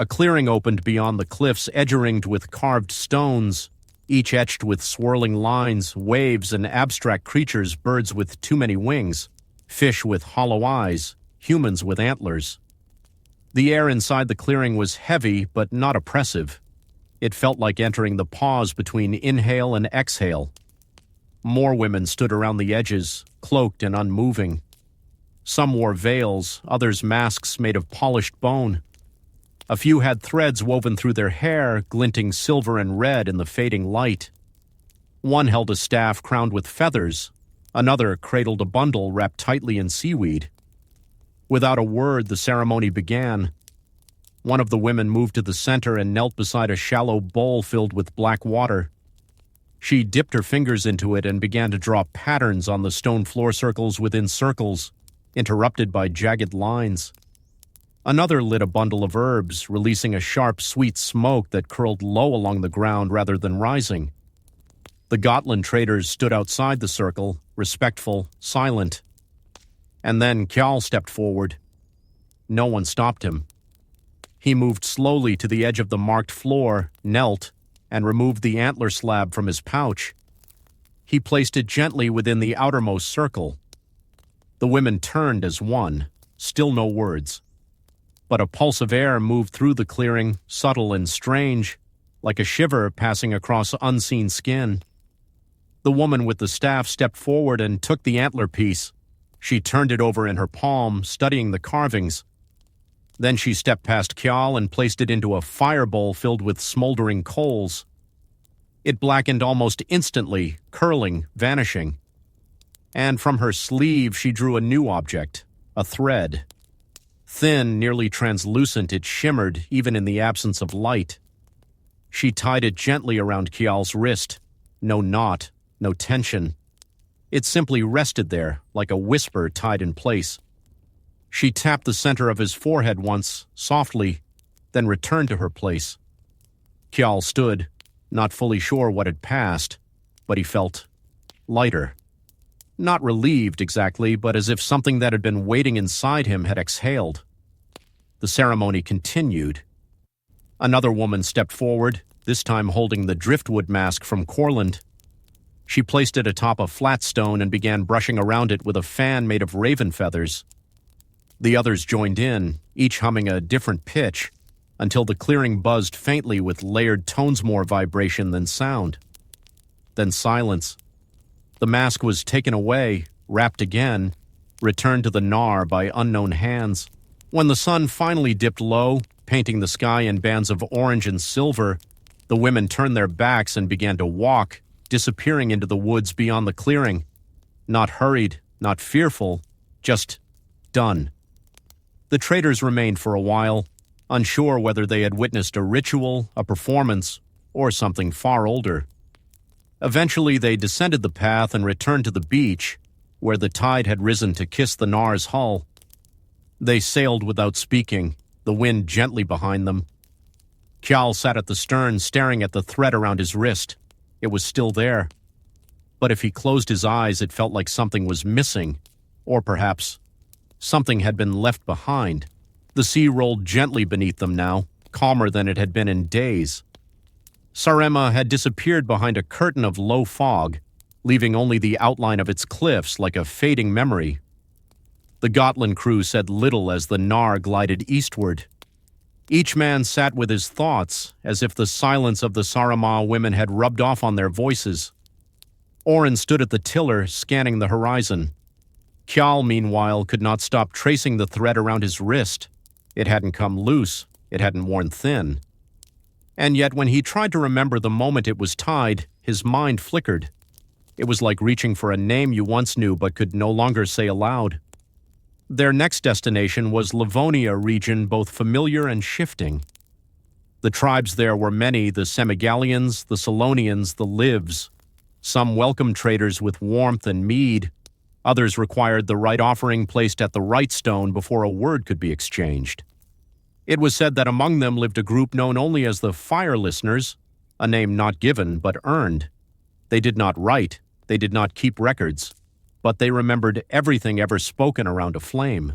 A: A clearing opened beyond the cliffs, edge-ringed with carved stones, each etched with swirling lines, waves, and abstract creatures, birds with too many wings, fish with hollow eyes, humans with antlers. The air inside the clearing was heavy but not oppressive. It felt like entering the pause between inhale and exhale. More women stood around the edges, cloaked and unmoving. Some wore veils, others masks made of polished bone. A few had threads woven through their hair, glinting silver and red in the fading light. One held a staff crowned with feathers. Another cradled a bundle wrapped tightly in seaweed. Without a word, the ceremony began. One of the women moved to the center and knelt beside a shallow bowl filled with black water. She dipped her fingers into it and began to draw patterns on the stone floor, circles within circles, interrupted by jagged lines. Another lit a bundle of herbs, releasing a sharp, sweet smoke that curled low along the ground rather than rising. The Gotland traders stood outside the circle, respectful, silent. And then Kjall stepped forward. No one stopped him. He moved slowly to the edge of the marked floor, knelt, and removed the antler slab from his pouch. He placed it gently within the outermost circle. The women turned as one, still no words. But a pulse of air moved through the clearing, subtle and strange, like a shiver passing across unseen skin. The woman with the staff stepped forward and took the antler piece. She turned it over in her palm, studying the carvings. Then she stepped past Kjall and placed it into a fire bowl filled with smoldering coals. It blackened almost instantly, curling, vanishing. And from her sleeve she drew a new object, a thread. Thin, nearly translucent, it shimmered even in the absence of light. She tied it gently around Kjall's wrist. No knot, no tension. It simply rested there, like a whisper tied in place. She tapped the center of his forehead once, softly, then returned to her place. Kjall stood, not fully sure what had passed, but he felt lighter. Not relieved exactly, but as if something that had been waiting inside him had exhaled. The ceremony continued. Another woman stepped forward, this time holding the driftwood mask from Corland. She placed it atop a flat stone and began brushing around it with a fan made of raven feathers. The others joined in, each humming a different pitch, until the clearing buzzed faintly with layered tones, more vibration than sound. Then silence. The mask was taken away, wrapped again, returned to the Gnar by unknown hands. When the sun finally dipped low, painting the sky in bands of orange and silver, the women turned their backs and began to walk, disappearing into the woods beyond the clearing. Not hurried, not fearful, just done. The traders remained for a while, unsure whether they had witnessed a ritual, a performance, or something far older. Eventually they descended the path and returned to the beach, where the tide had risen to kiss the Gnar's hull. They sailed without speaking, the wind gently behind them. Kjall sat at the stern, staring at the thread around his wrist. It was still there. But if he closed his eyes, it felt like something was missing, or perhaps something had been left behind. The sea rolled gently beneath them now, calmer than it had been in days. Saaremaa had disappeared behind a curtain of low fog, leaving only the outline of its cliffs like a fading memory. The Gotland crew said little as the Gnar glided eastward. Each man sat with his thoughts, as if the silence of the Saaremaa women had rubbed off on their voices. Oren stood at the tiller, scanning the horizon. Kjall, meanwhile, could not stop tracing the thread around his wrist. It hadn't come loose. It hadn't worn thin. And yet when he tried to remember the moment it was tied, his mind flickered. It was like reaching for a name you once knew but could no longer say aloud. Their next destination was Livonia region, both familiar and shifting. The tribes there were many, the Semigallians, the Selonians, the Livs. Some welcomed traders with warmth and mead. Others required the right offering placed at the right stone before a word could be exchanged. It was said that among them lived a group known only as the Fire Listeners, a name not given but earned. They did not write, they did not keep records, but they remembered everything ever spoken around a flame.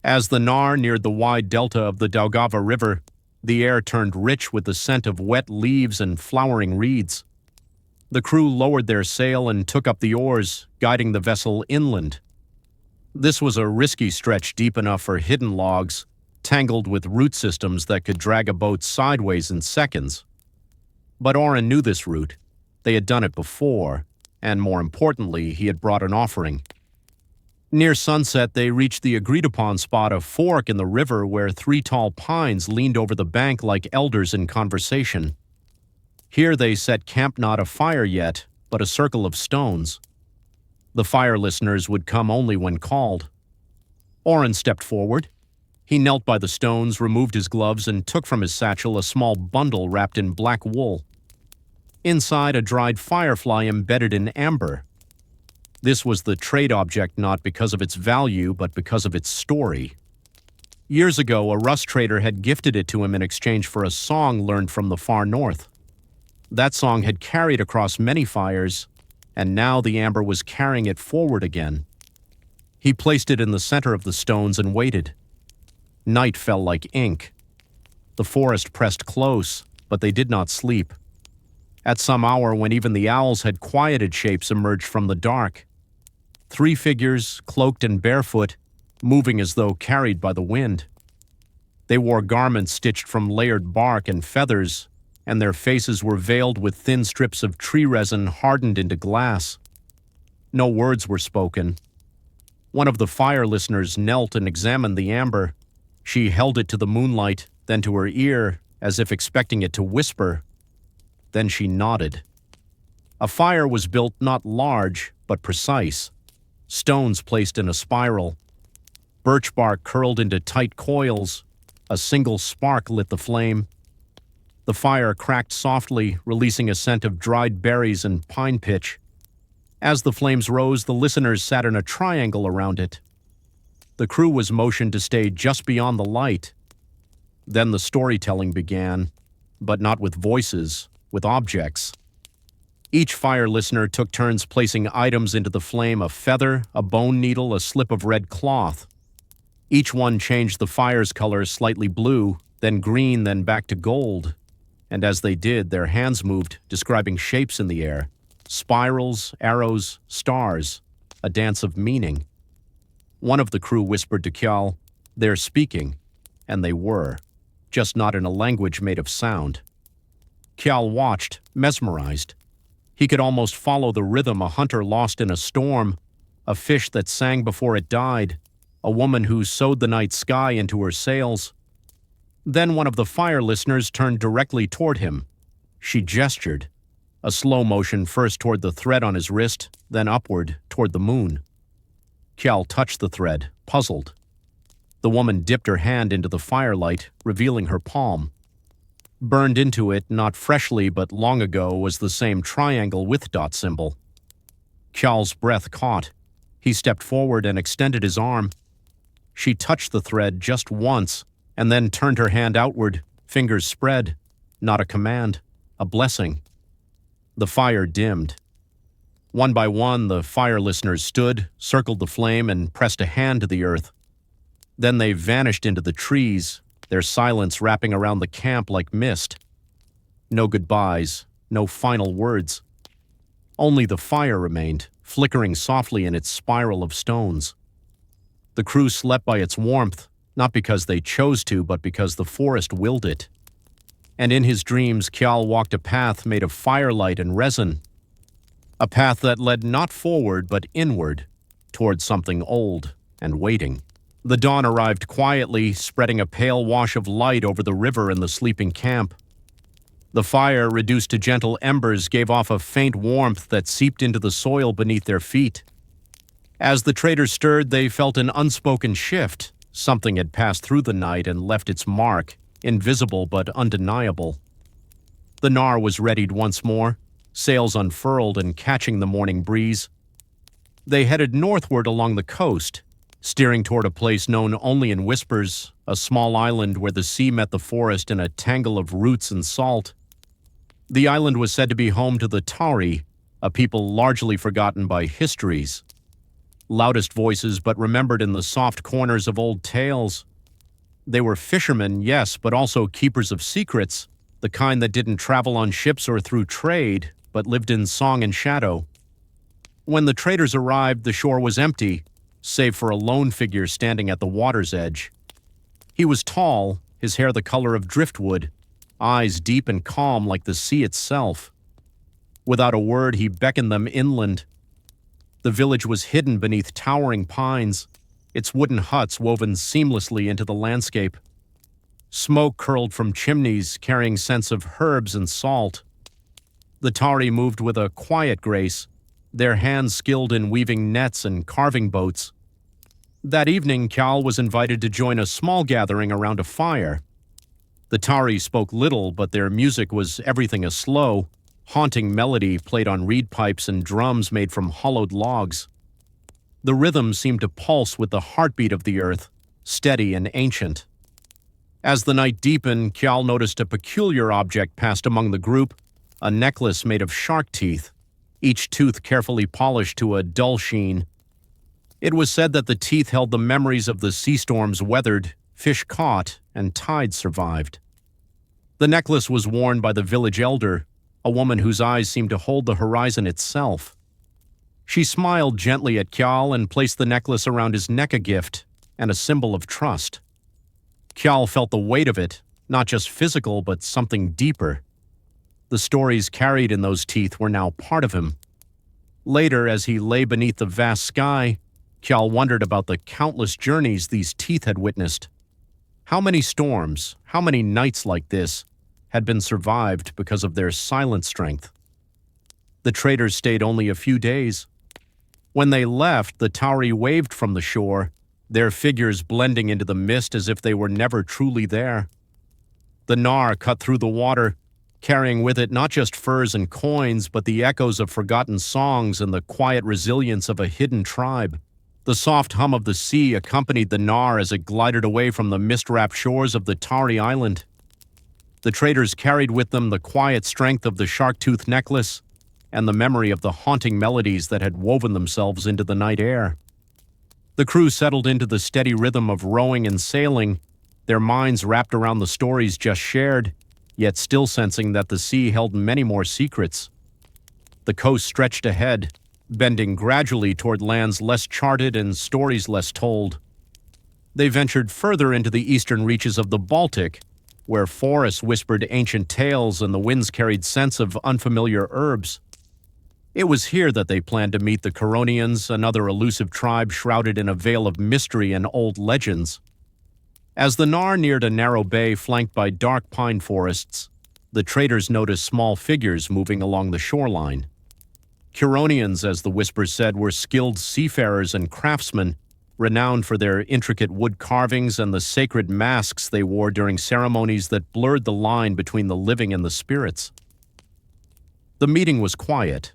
A: As the Gnar neared the wide delta of the Daugava River, The air turned rich with the scent of wet leaves and flowering reeds. The crew lowered their sail and took up the oars, guiding the vessel inland. This was a risky stretch deep enough for hidden logs, tangled with root systems that could drag a boat sideways in seconds. But Oren knew this route. They had done it before, and more importantly, he had brought an offering. Near sunset, they reached the agreed-upon spot, a fork in the river where 3 tall pines leaned over the bank like elders in conversation. Here they set camp, not a fire yet, but a circle of stones. The fire listeners would come only when called. Oren stepped forward. He knelt by the stones, removed his gloves, and took from his satchel a small bundle wrapped in black wool. Inside, a dried firefly embedded in amber. This was the trade object not because of its value, but because of its story. Years ago, a rust trader had gifted it to him in exchange for a song learned from the far north. That song had carried across many fires, and now the amber was carrying it forward again. He placed it in the center of the stones and waited. Night fell like ink. The forest pressed close, but they did not sleep. At some hour, when even the owls had quieted, shapes emerged from the dark. 3 figures, cloaked and barefoot, moving as though carried by the wind. They wore garments stitched from layered bark and feathers, and their faces were veiled with thin strips of tree resin hardened into glass. No words were spoken. One of the fire listeners knelt and examined the amber. She held it to the moonlight, then to her ear, as if expecting it to whisper. Then she nodded. A fire was built not large, but precise. Stones placed in a spiral. Birch bark curled into tight coils. A single spark lit the flame. The fire cracked softly, releasing a scent of dried berries and pine pitch. As the flames rose, the listeners sat in a triangle around it. The crew was motioned to stay just beyond the light. Then the storytelling began, but not with voices, with objects. Each fire listener took turns placing items into the flame: a feather, a bone needle, a slip of red cloth. Each one changed the fire's color, slightly blue, then green, then back to gold. And as they did, their hands moved, describing shapes in the air: spirals, arrows, stars, a dance of meaning. One of the crew whispered to Kjal, "They're speaking," and they were, just not in a language made of sound. Kjal watched, mesmerized. He could almost follow the rhythm: a hunter lost in a storm, a fish that sang before it died, a woman who sewed the night sky into her sails. Then one of the fire listeners turned directly toward him. She gestured, a slow motion first toward the thread on his wrist, then upward toward the moon. Kjal touched the thread, puzzled. The woman dipped her hand into the firelight, revealing her palm. Burned into it, not freshly but long ago, was the same triangle with dot symbol. Kjal's breath caught. He stepped forward and extended his arm. She touched the thread just once, and then turned her hand outward, fingers spread. Not a command, a blessing. The fire dimmed. One by one, the fire listeners stood, circled the flame, and pressed a hand to the earth. Then they vanished into the trees, their silence wrapping around the camp like mist. No goodbyes, no final words. Only the fire remained, flickering softly in its spiral of stones. The crew slept by its warmth, not because they chose to, but because the forest willed it. And in his dreams, Kjal walked a path made of firelight and resin. A path that led not forward, but inward, toward something old and waiting. The dawn arrived quietly, spreading a pale wash of light over the river and the sleeping camp. The fire, reduced to gentle embers, gave off a faint warmth that seeped into the soil beneath their feet. As the traders stirred, they felt an unspoken shift. Something had passed through the night and left its mark, invisible but undeniable. The Nar was readied once more, sails unfurled and catching the morning breeze. They headed northward along the coast, steering toward a place known only in whispers, a small island where the sea met the forest in a tangle of roots and salt. The island was said to be home to the Tauri, a people largely forgotten by histories. Loudest voices but remembered in the soft corners of old tales. They were fishermen, yes, but also keepers of secrets, the kind that didn't travel on ships or through trade, but lived in song and shadow. When the traders arrived, the shore was empty, save for a lone figure standing at the water's edge. He was tall, his hair the color of driftwood, eyes deep and calm like the sea itself. Without a word, he beckoned them inland. The village was hidden beneath towering pines, its wooden huts woven seamlessly into the landscape. Smoke curled from chimneys, carrying scents of herbs and salt. The Tari moved with a quiet grace, their hands skilled in weaving nets and carving boats. That evening, Kjal was invited to join a small gathering around a fire. The Tari spoke little, but their music was everything a slow, haunting melody played on reed pipes and drums made from hollowed logs. The rhythm seemed to pulse with the heartbeat of the earth, steady and ancient. As the night deepened, Kjal noticed a peculiar object passed among the group, a necklace made of shark teeth, each tooth carefully polished to a dull sheen. It was said that the teeth held the memories of the sea storms weathered, fish caught, and tides survived. The necklace was worn by the village elder, a woman whose eyes seemed to hold the horizon itself. She smiled gently at Kjal and placed the necklace around his neck, a gift and a symbol of trust. Kjal felt the weight of it, not just physical but something deeper. The stories carried in those teeth were now part of him. Later, as he lay beneath the vast sky, Kjal wondered about the countless journeys these teeth had witnessed. How many storms, how many nights like this, had been survived because of their silent strength? The traders stayed only a few days. When they left, the Tauri waved from the shore, their figures blending into the mist as if they were never truly there. The Nar cut through the water, carrying with it not just furs and coins, but the echoes of forgotten songs and the quiet resilience of a hidden tribe. The soft hum of the sea accompanied the Nar as it glided away from the mist-wrapped shores of the Tari Island. The traders carried with them the quiet strength of the shark-tooth necklace and the memory of the haunting melodies that had woven themselves into the night air. The crew settled into the steady rhythm of rowing and sailing, their minds wrapped around the stories just shared, yet still sensing that the sea held many more secrets. The coast stretched ahead, bending gradually toward lands less charted and stories less told. They ventured further into the eastern reaches of the Baltic, where forests whispered ancient tales and the winds carried scents of unfamiliar herbs. It was here that they planned to meet the Curonians, another elusive tribe shrouded in a veil of mystery and old legends. As the Nar neared a narrow bay flanked by dark pine forests, the traders noticed small figures moving along the shoreline. Curonians, as the whispers said, were skilled seafarers and craftsmen, renowned for their intricate wood carvings and the sacred masks they wore during ceremonies that blurred the line between the living and the spirits. The meeting was quiet.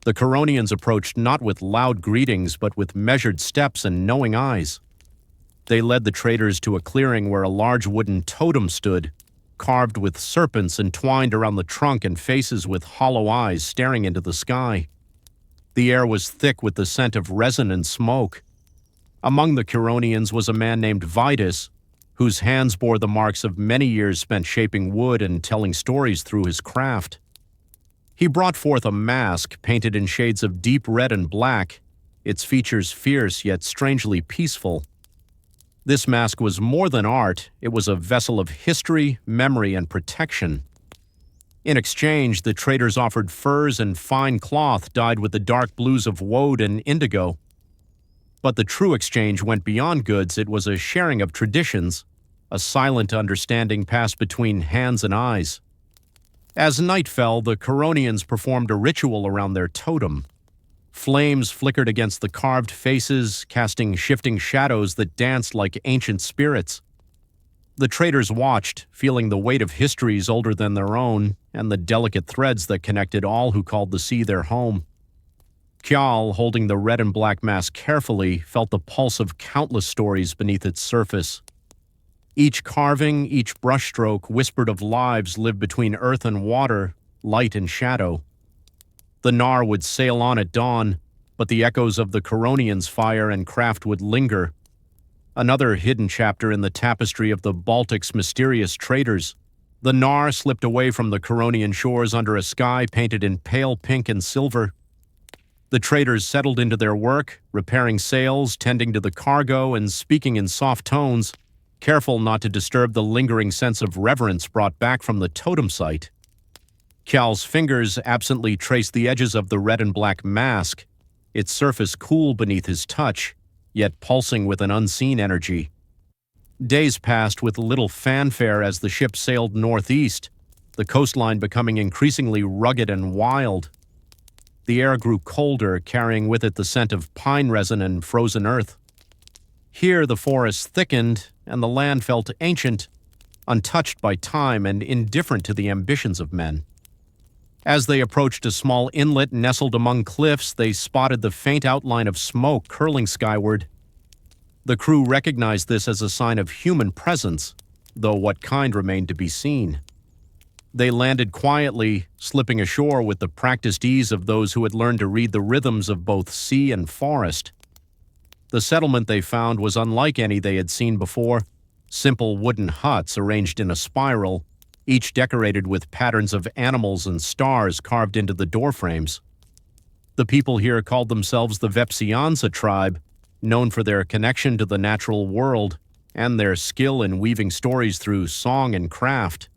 A: The Curonians approached not with loud greetings but with measured steps and knowing eyes. They led the traders to a clearing where a large wooden totem stood, carved with serpents entwined around the trunk and faces with hollow eyes staring into the sky. The air was thick with the scent of resin and smoke. Among the Curonians was a man named Vitus, whose hands bore the marks of many years spent shaping wood and telling stories through his craft. He brought forth a mask painted in shades of deep red and black, its features fierce yet strangely peaceful. This mask was more than art, it was a vessel of history, memory, and protection. In exchange, the traders offered furs and fine cloth dyed with the dark blues of woad and indigo. But the true exchange went beyond goods. It was a sharing of traditions, a silent understanding passed between hands and eyes. As night fell, the Curonians performed a ritual around their totem. Flames flickered against the carved faces, casting shifting shadows that danced like ancient spirits. The traders watched, feeling the weight of histories older than their own and the delicate threads that connected all who called the sea their home. Kjal, holding the red and black mask carefully, felt the pulse of countless stories beneath its surface. Each carving, each brushstroke whispered of lives lived between earth and water, light and shadow. The Nar would sail on at dawn, but the echoes of the Curonians' fire and craft would linger. another hidden chapter in the tapestry of the Baltic's mysterious traders. The Nar slipped away from the Curonian shores under a sky painted in pale pink and silver. The traders settled into their work, repairing sails, tending to the cargo, and speaking in soft tones, careful not to disturb the lingering sense of reverence brought back from the totem site. Kjall's fingers absently traced the edges of the red and black mask, its surface cool beneath his touch, yet pulsing with an unseen energy. Days passed with little fanfare as the ship sailed northeast, the coastline becoming increasingly rugged and wild. The air grew colder, carrying with it the scent of pine resin and frozen earth. Here the forest thickened, and the land felt ancient, untouched by time and indifferent to the ambitions of men. As they approached a small inlet nestled among cliffs, they spotted the faint outline of smoke curling skyward. The crew recognized this as a sign of human presence, though what kind remained to be seen. They landed quietly, slipping ashore with the practiced ease of those who had learned to read the rhythms of both sea and forest. The settlement they found was unlike any they had seen before, simple wooden huts arranged in a spiral, each decorated with patterns of animals and stars carved into the doorframes. The people here called themselves the Vepsianza tribe, known for their connection to the natural world and their skill in weaving stories through song and craft.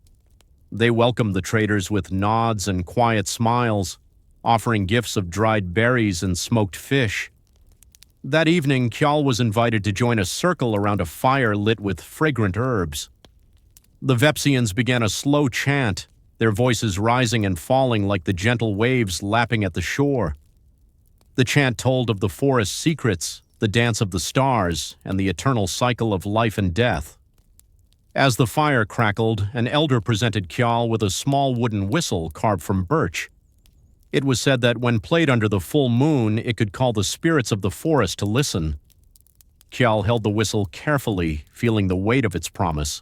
A: They welcomed the traders with nods and quiet smiles, offering gifts of dried berries and smoked fish. That evening, Kjall was invited to join a circle around a fire lit with fragrant herbs. The Vepsians began a slow chant, their voices rising and falling like the gentle waves lapping at the shore. The chant told of the forest's secrets, the dance of the stars, and the eternal cycle of life and death. As the fire crackled, an elder presented Kjall with a small wooden whistle carved from birch. It was said that when played under the full moon, it could call the spirits of the forest to listen. Kjall held the whistle carefully, feeling the weight of its promise.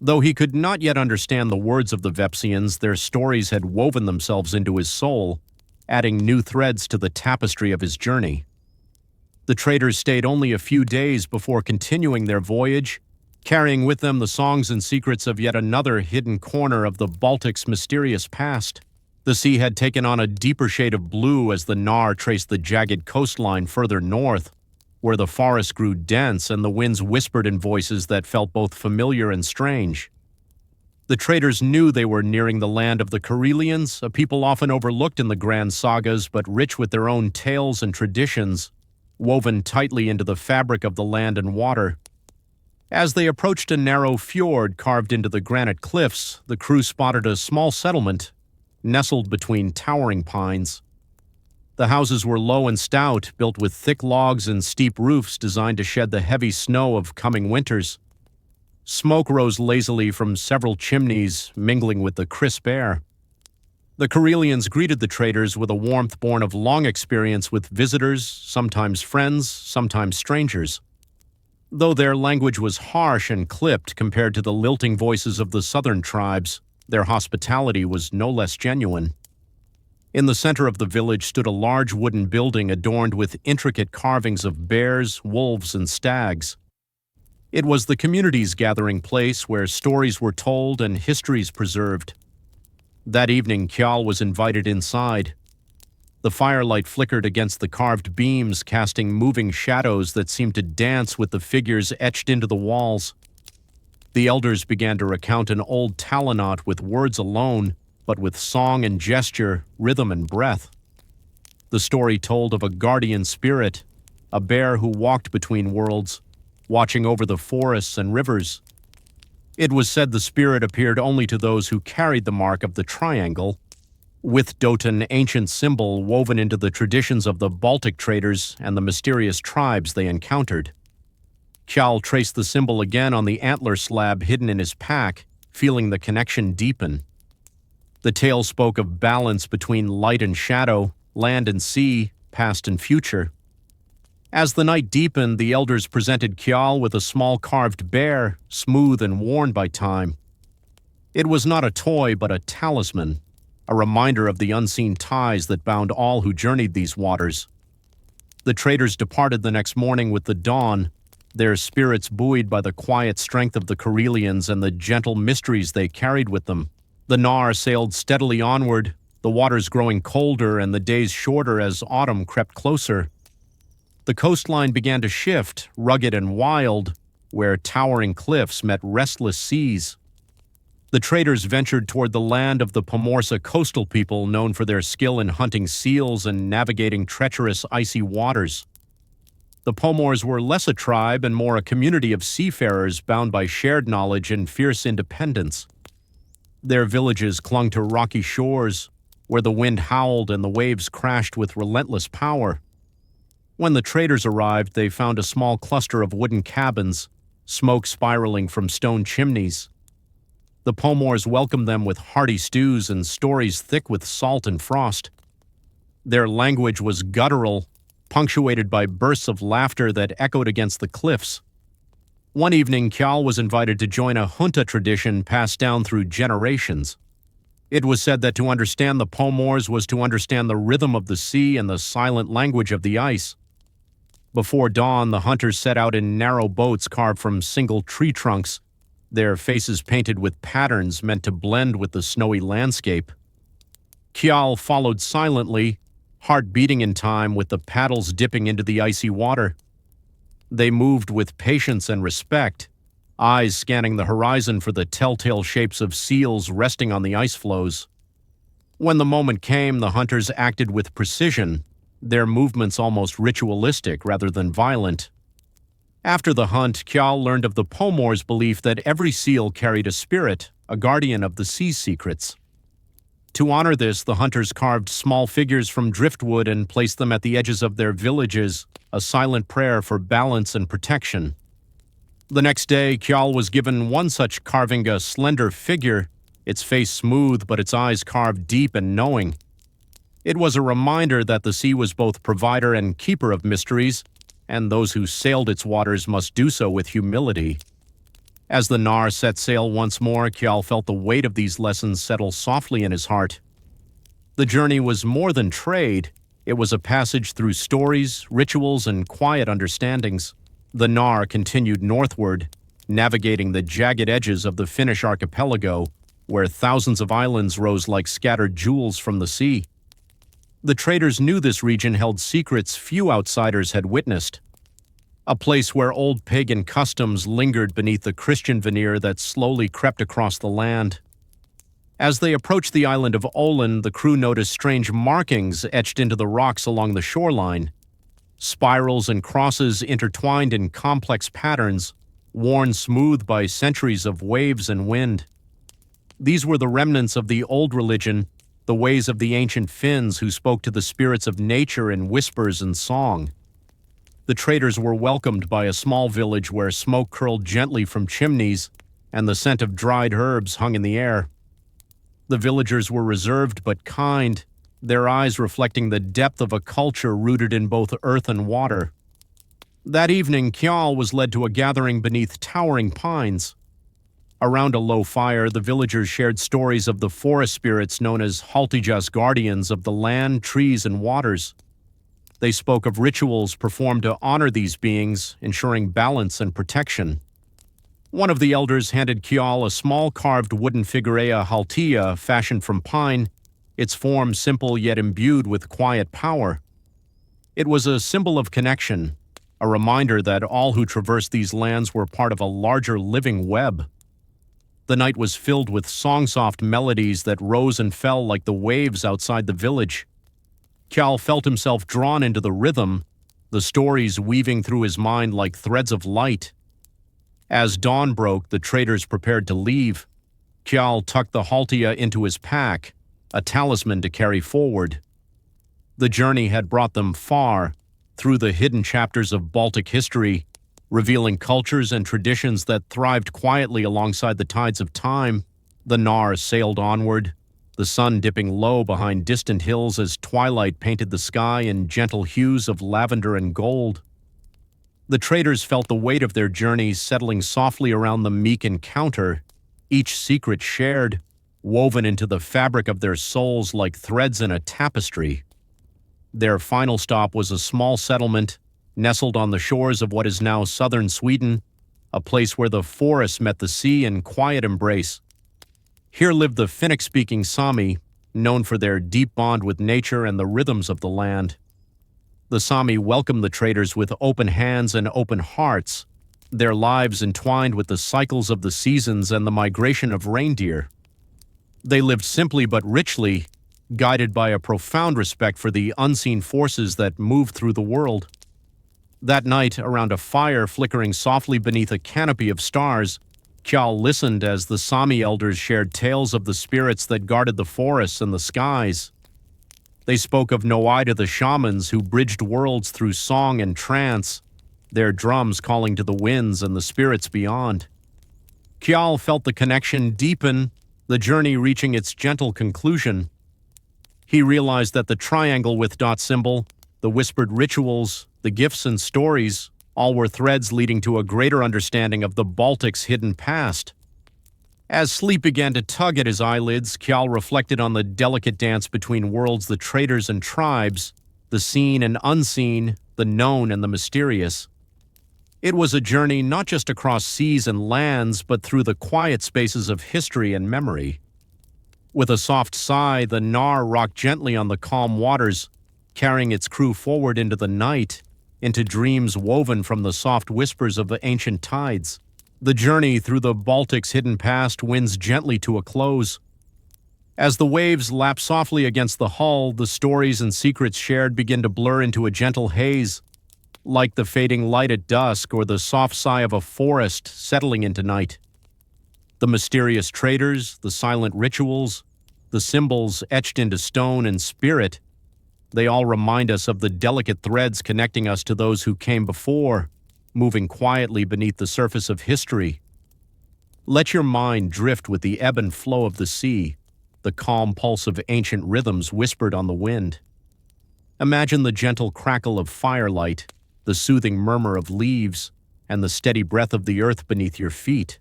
A: Though he could not yet understand the words of the Vepsians, their stories had woven themselves into his soul, adding new threads to the tapestry of his journey. The traders stayed only a few days before continuing their voyage, carrying with them the songs and secrets of yet another hidden corner of the Baltic's mysterious past. The sea had taken on a deeper shade of blue as the Nar traced the jagged coastline further north, where the forest grew dense and the winds whispered in voices that felt both familiar and strange. The traders knew they were nearing the land of the Karelians, a people often overlooked in the grand sagas but rich with their own tales and traditions, woven tightly into the fabric of the land and water. As they approached a narrow fjord carved into the granite cliffs, the crew spotted a small settlement, nestled between towering pines. The houses were low and stout, built with thick logs and steep roofs designed to shed the heavy snow of coming winters. Smoke rose lazily from several chimneys, mingling with the crisp air. The Karelians greeted the traders with a warmth born of long experience with visitors, sometimes friends, sometimes strangers. Though their language was harsh and clipped compared to the lilting voices of the southern tribes, their hospitality was no less genuine. In the center of the village stood a large wooden building adorned with intricate carvings of bears, wolves, and stags. It was the community's gathering place where stories were told and histories preserved. That evening, Kjall was invited inside. The firelight flickered against the carved beams, casting moving shadows that seemed to dance with the figures etched into the walls. The elders began to recount an old tale not with words alone, but with song and gesture, rhythm and breath. The story told of a guardian spirit, a bear who walked between worlds, watching over the forests and rivers. It was said the spirit appeared only to those who carried the mark of the triangle, with Dotan ancient symbol woven into the traditions of the Baltic traders and the mysterious tribes they encountered. Kjall traced the symbol again on the antler slab hidden in his pack, feeling the connection deepen. The tale spoke of balance between light and shadow, land and sea, past and future. As the night deepened, the elders presented Kjall with a small carved bear, smooth and worn by time. It was not a toy but a talisman, a reminder of the unseen ties that bound all who journeyed these waters. The traders departed the next morning with the dawn, their spirits buoyed by the quiet strength of the Karelians and the gentle mysteries they carried with them. The Nar sailed steadily onward, the waters growing colder and the days shorter as autumn crept closer. The coastline began to shift, rugged and wild, where towering cliffs met restless seas. The traders ventured toward the land of the Pomorza coastal people, known for their skill in hunting seals and navigating treacherous icy waters. The Pomors were less a tribe and more a community of seafarers bound by shared knowledge and fierce independence. Their villages clung to rocky shores, where the wind howled and the waves crashed with relentless power. When the traders arrived, they found a small cluster of wooden cabins, smoke spiraling from stone chimneys. The Pomors welcomed them with hearty stews and stories thick with salt and frost. Their language was guttural, punctuated by bursts of laughter that echoed against the cliffs. One evening, Kjal was invited to join a junta tradition passed down through generations. It was said that to understand the Pomors was to understand the rhythm of the sea and the silent language of the ice. Before dawn, the hunters set out in narrow boats carved from single tree trunks, their faces painted with patterns meant to blend with the snowy landscape. Kjal followed silently, heart beating in time with the paddles dipping into the icy water. They moved with patience and respect, eyes scanning the horizon for the telltale shapes of seals resting on the ice floes. When the moment came, the hunters acted with precision, their movements almost ritualistic rather than violent. After the hunt, Kjal learned of the Pomors' belief that every seal carried a spirit, a guardian of the sea's secrets. To honor this, the hunters carved small figures from driftwood and placed them at the edges of their villages, a silent prayer for balance and protection. The next day, Kjal was given one such carving, a slender figure, its face smooth but its eyes carved deep and knowing. It was a reminder that the sea was both provider and keeper of mysteries, and those who sailed its waters must do so with humility. As the Nar set sail once more, Kjal felt the weight of these lessons settle softly in his heart. The journey was more than trade. It was a passage through stories, rituals, and quiet understandings. The Nar continued northward, navigating the jagged edges of the Finnish archipelago, where thousands of islands rose like scattered jewels from the sea. The traders knew this region held secrets few outsiders had witnessed, a place where old pagan customs lingered beneath the Christian veneer that slowly crept across the land. As they approached the island of Olin, the crew noticed strange markings etched into the rocks along the shoreline. Spirals and crosses intertwined in complex patterns, worn smooth by centuries of waves and wind. These were the remnants of the old religion, the ways of the ancient Finns who spoke to the spirits of nature in whispers and song. The traders were welcomed by a small village where smoke curled gently from chimneys and the scent of dried herbs hung in the air. The villagers were reserved but kind, their eyes reflecting the depth of a culture rooted in both earth and water. That evening, Kjal was led to a gathering beneath towering pines. Around a low fire, the villagers shared stories of the forest spirits known as Haltija's guardians of the land, trees, and waters. They spoke of rituals performed to honor these beings, ensuring balance and protection. One of the elders handed Kjal a small carved wooden figurea haltia fashioned from pine, its form simple yet imbued with quiet power. It was a symbol of connection, a reminder that all who traversed these lands were part of a larger living web. The night was filled with song-soft melodies that rose and fell like the waves outside the village. Kjal felt himself drawn into the rhythm, the stories weaving through his mind like threads of light. As dawn broke, the traders prepared to leave. Kjal tucked the haltia into his pack, a talisman to carry forward. The journey had brought them far, through the hidden chapters of Baltic history, revealing cultures and traditions that thrived quietly alongside the tides of time. The Nar sailed onward, the sun dipping low behind distant hills as twilight painted the sky in gentle hues of lavender and gold. The traders felt the weight of their journey settling softly around the meek encounter, each secret shared, woven into the fabric of their souls like threads in a tapestry. Their final stop was a small settlement, Nestled on the shores of what is now southern Sweden, a place where the forest met the sea in quiet embrace. Here lived the Finnic-speaking Sami, known for their deep bond with nature and the rhythms of the land. The Sami welcomed the traders with open hands and open hearts, their lives entwined with the cycles of the seasons and the migration of reindeer. They lived simply but richly, guided by a profound respect for the unseen forces that move through the world. That night, around a fire flickering softly beneath a canopy of stars, Kjal listened as the Sami elders shared tales of the spirits that guarded the forests and the skies. They spoke of Noida the shamans who bridged worlds through song and trance, their drums calling to the winds and the spirits beyond. Kjal felt the connection deepen, the journey reaching its gentle conclusion. He realized that the triangle with dot symbol, the whispered rituals, the gifts and stories, all were threads leading to a greater understanding of the Baltic's hidden past. As sleep began to tug at his eyelids, Kjal reflected on the delicate dance between worlds, the traders and tribes, the seen and unseen, the known and the mysterious. It was a journey not just across seas and lands, but through the quiet spaces of history and memory. With a soft sigh, the Nar rocked gently on the calm waters, carrying its crew forward into the night, into dreams woven from the soft whispers of the ancient tides. The journey through the Baltic's hidden past winds gently to a close. As the waves lap softly against the hull, the stories and secrets shared begin to blur into a gentle haze, like the fading light at dusk or the soft sigh of a forest settling into night. The mysterious traders, the silent rituals, the symbols etched into stone and spirit, they all remind us of the delicate threads connecting us to those who came before, moving quietly beneath the surface of history. Let your mind drift with the ebb and flow of the sea, the calm pulse of ancient rhythms whispered on the wind. Imagine the gentle crackle of firelight, the soothing murmur of leaves, and the steady breath of the earth beneath your feet.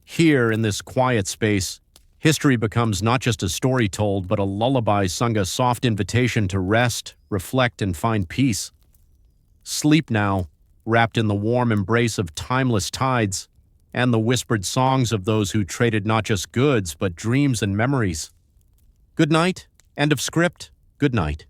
A: Here, in this quiet space, history becomes not just a story told, but a lullaby sung, a soft invitation to rest, reflect, and find peace. Sleep now, wrapped in the warm embrace of timeless tides, and the whispered songs of those who traded not just goods, but dreams and memories. Good night. End of script. Good night.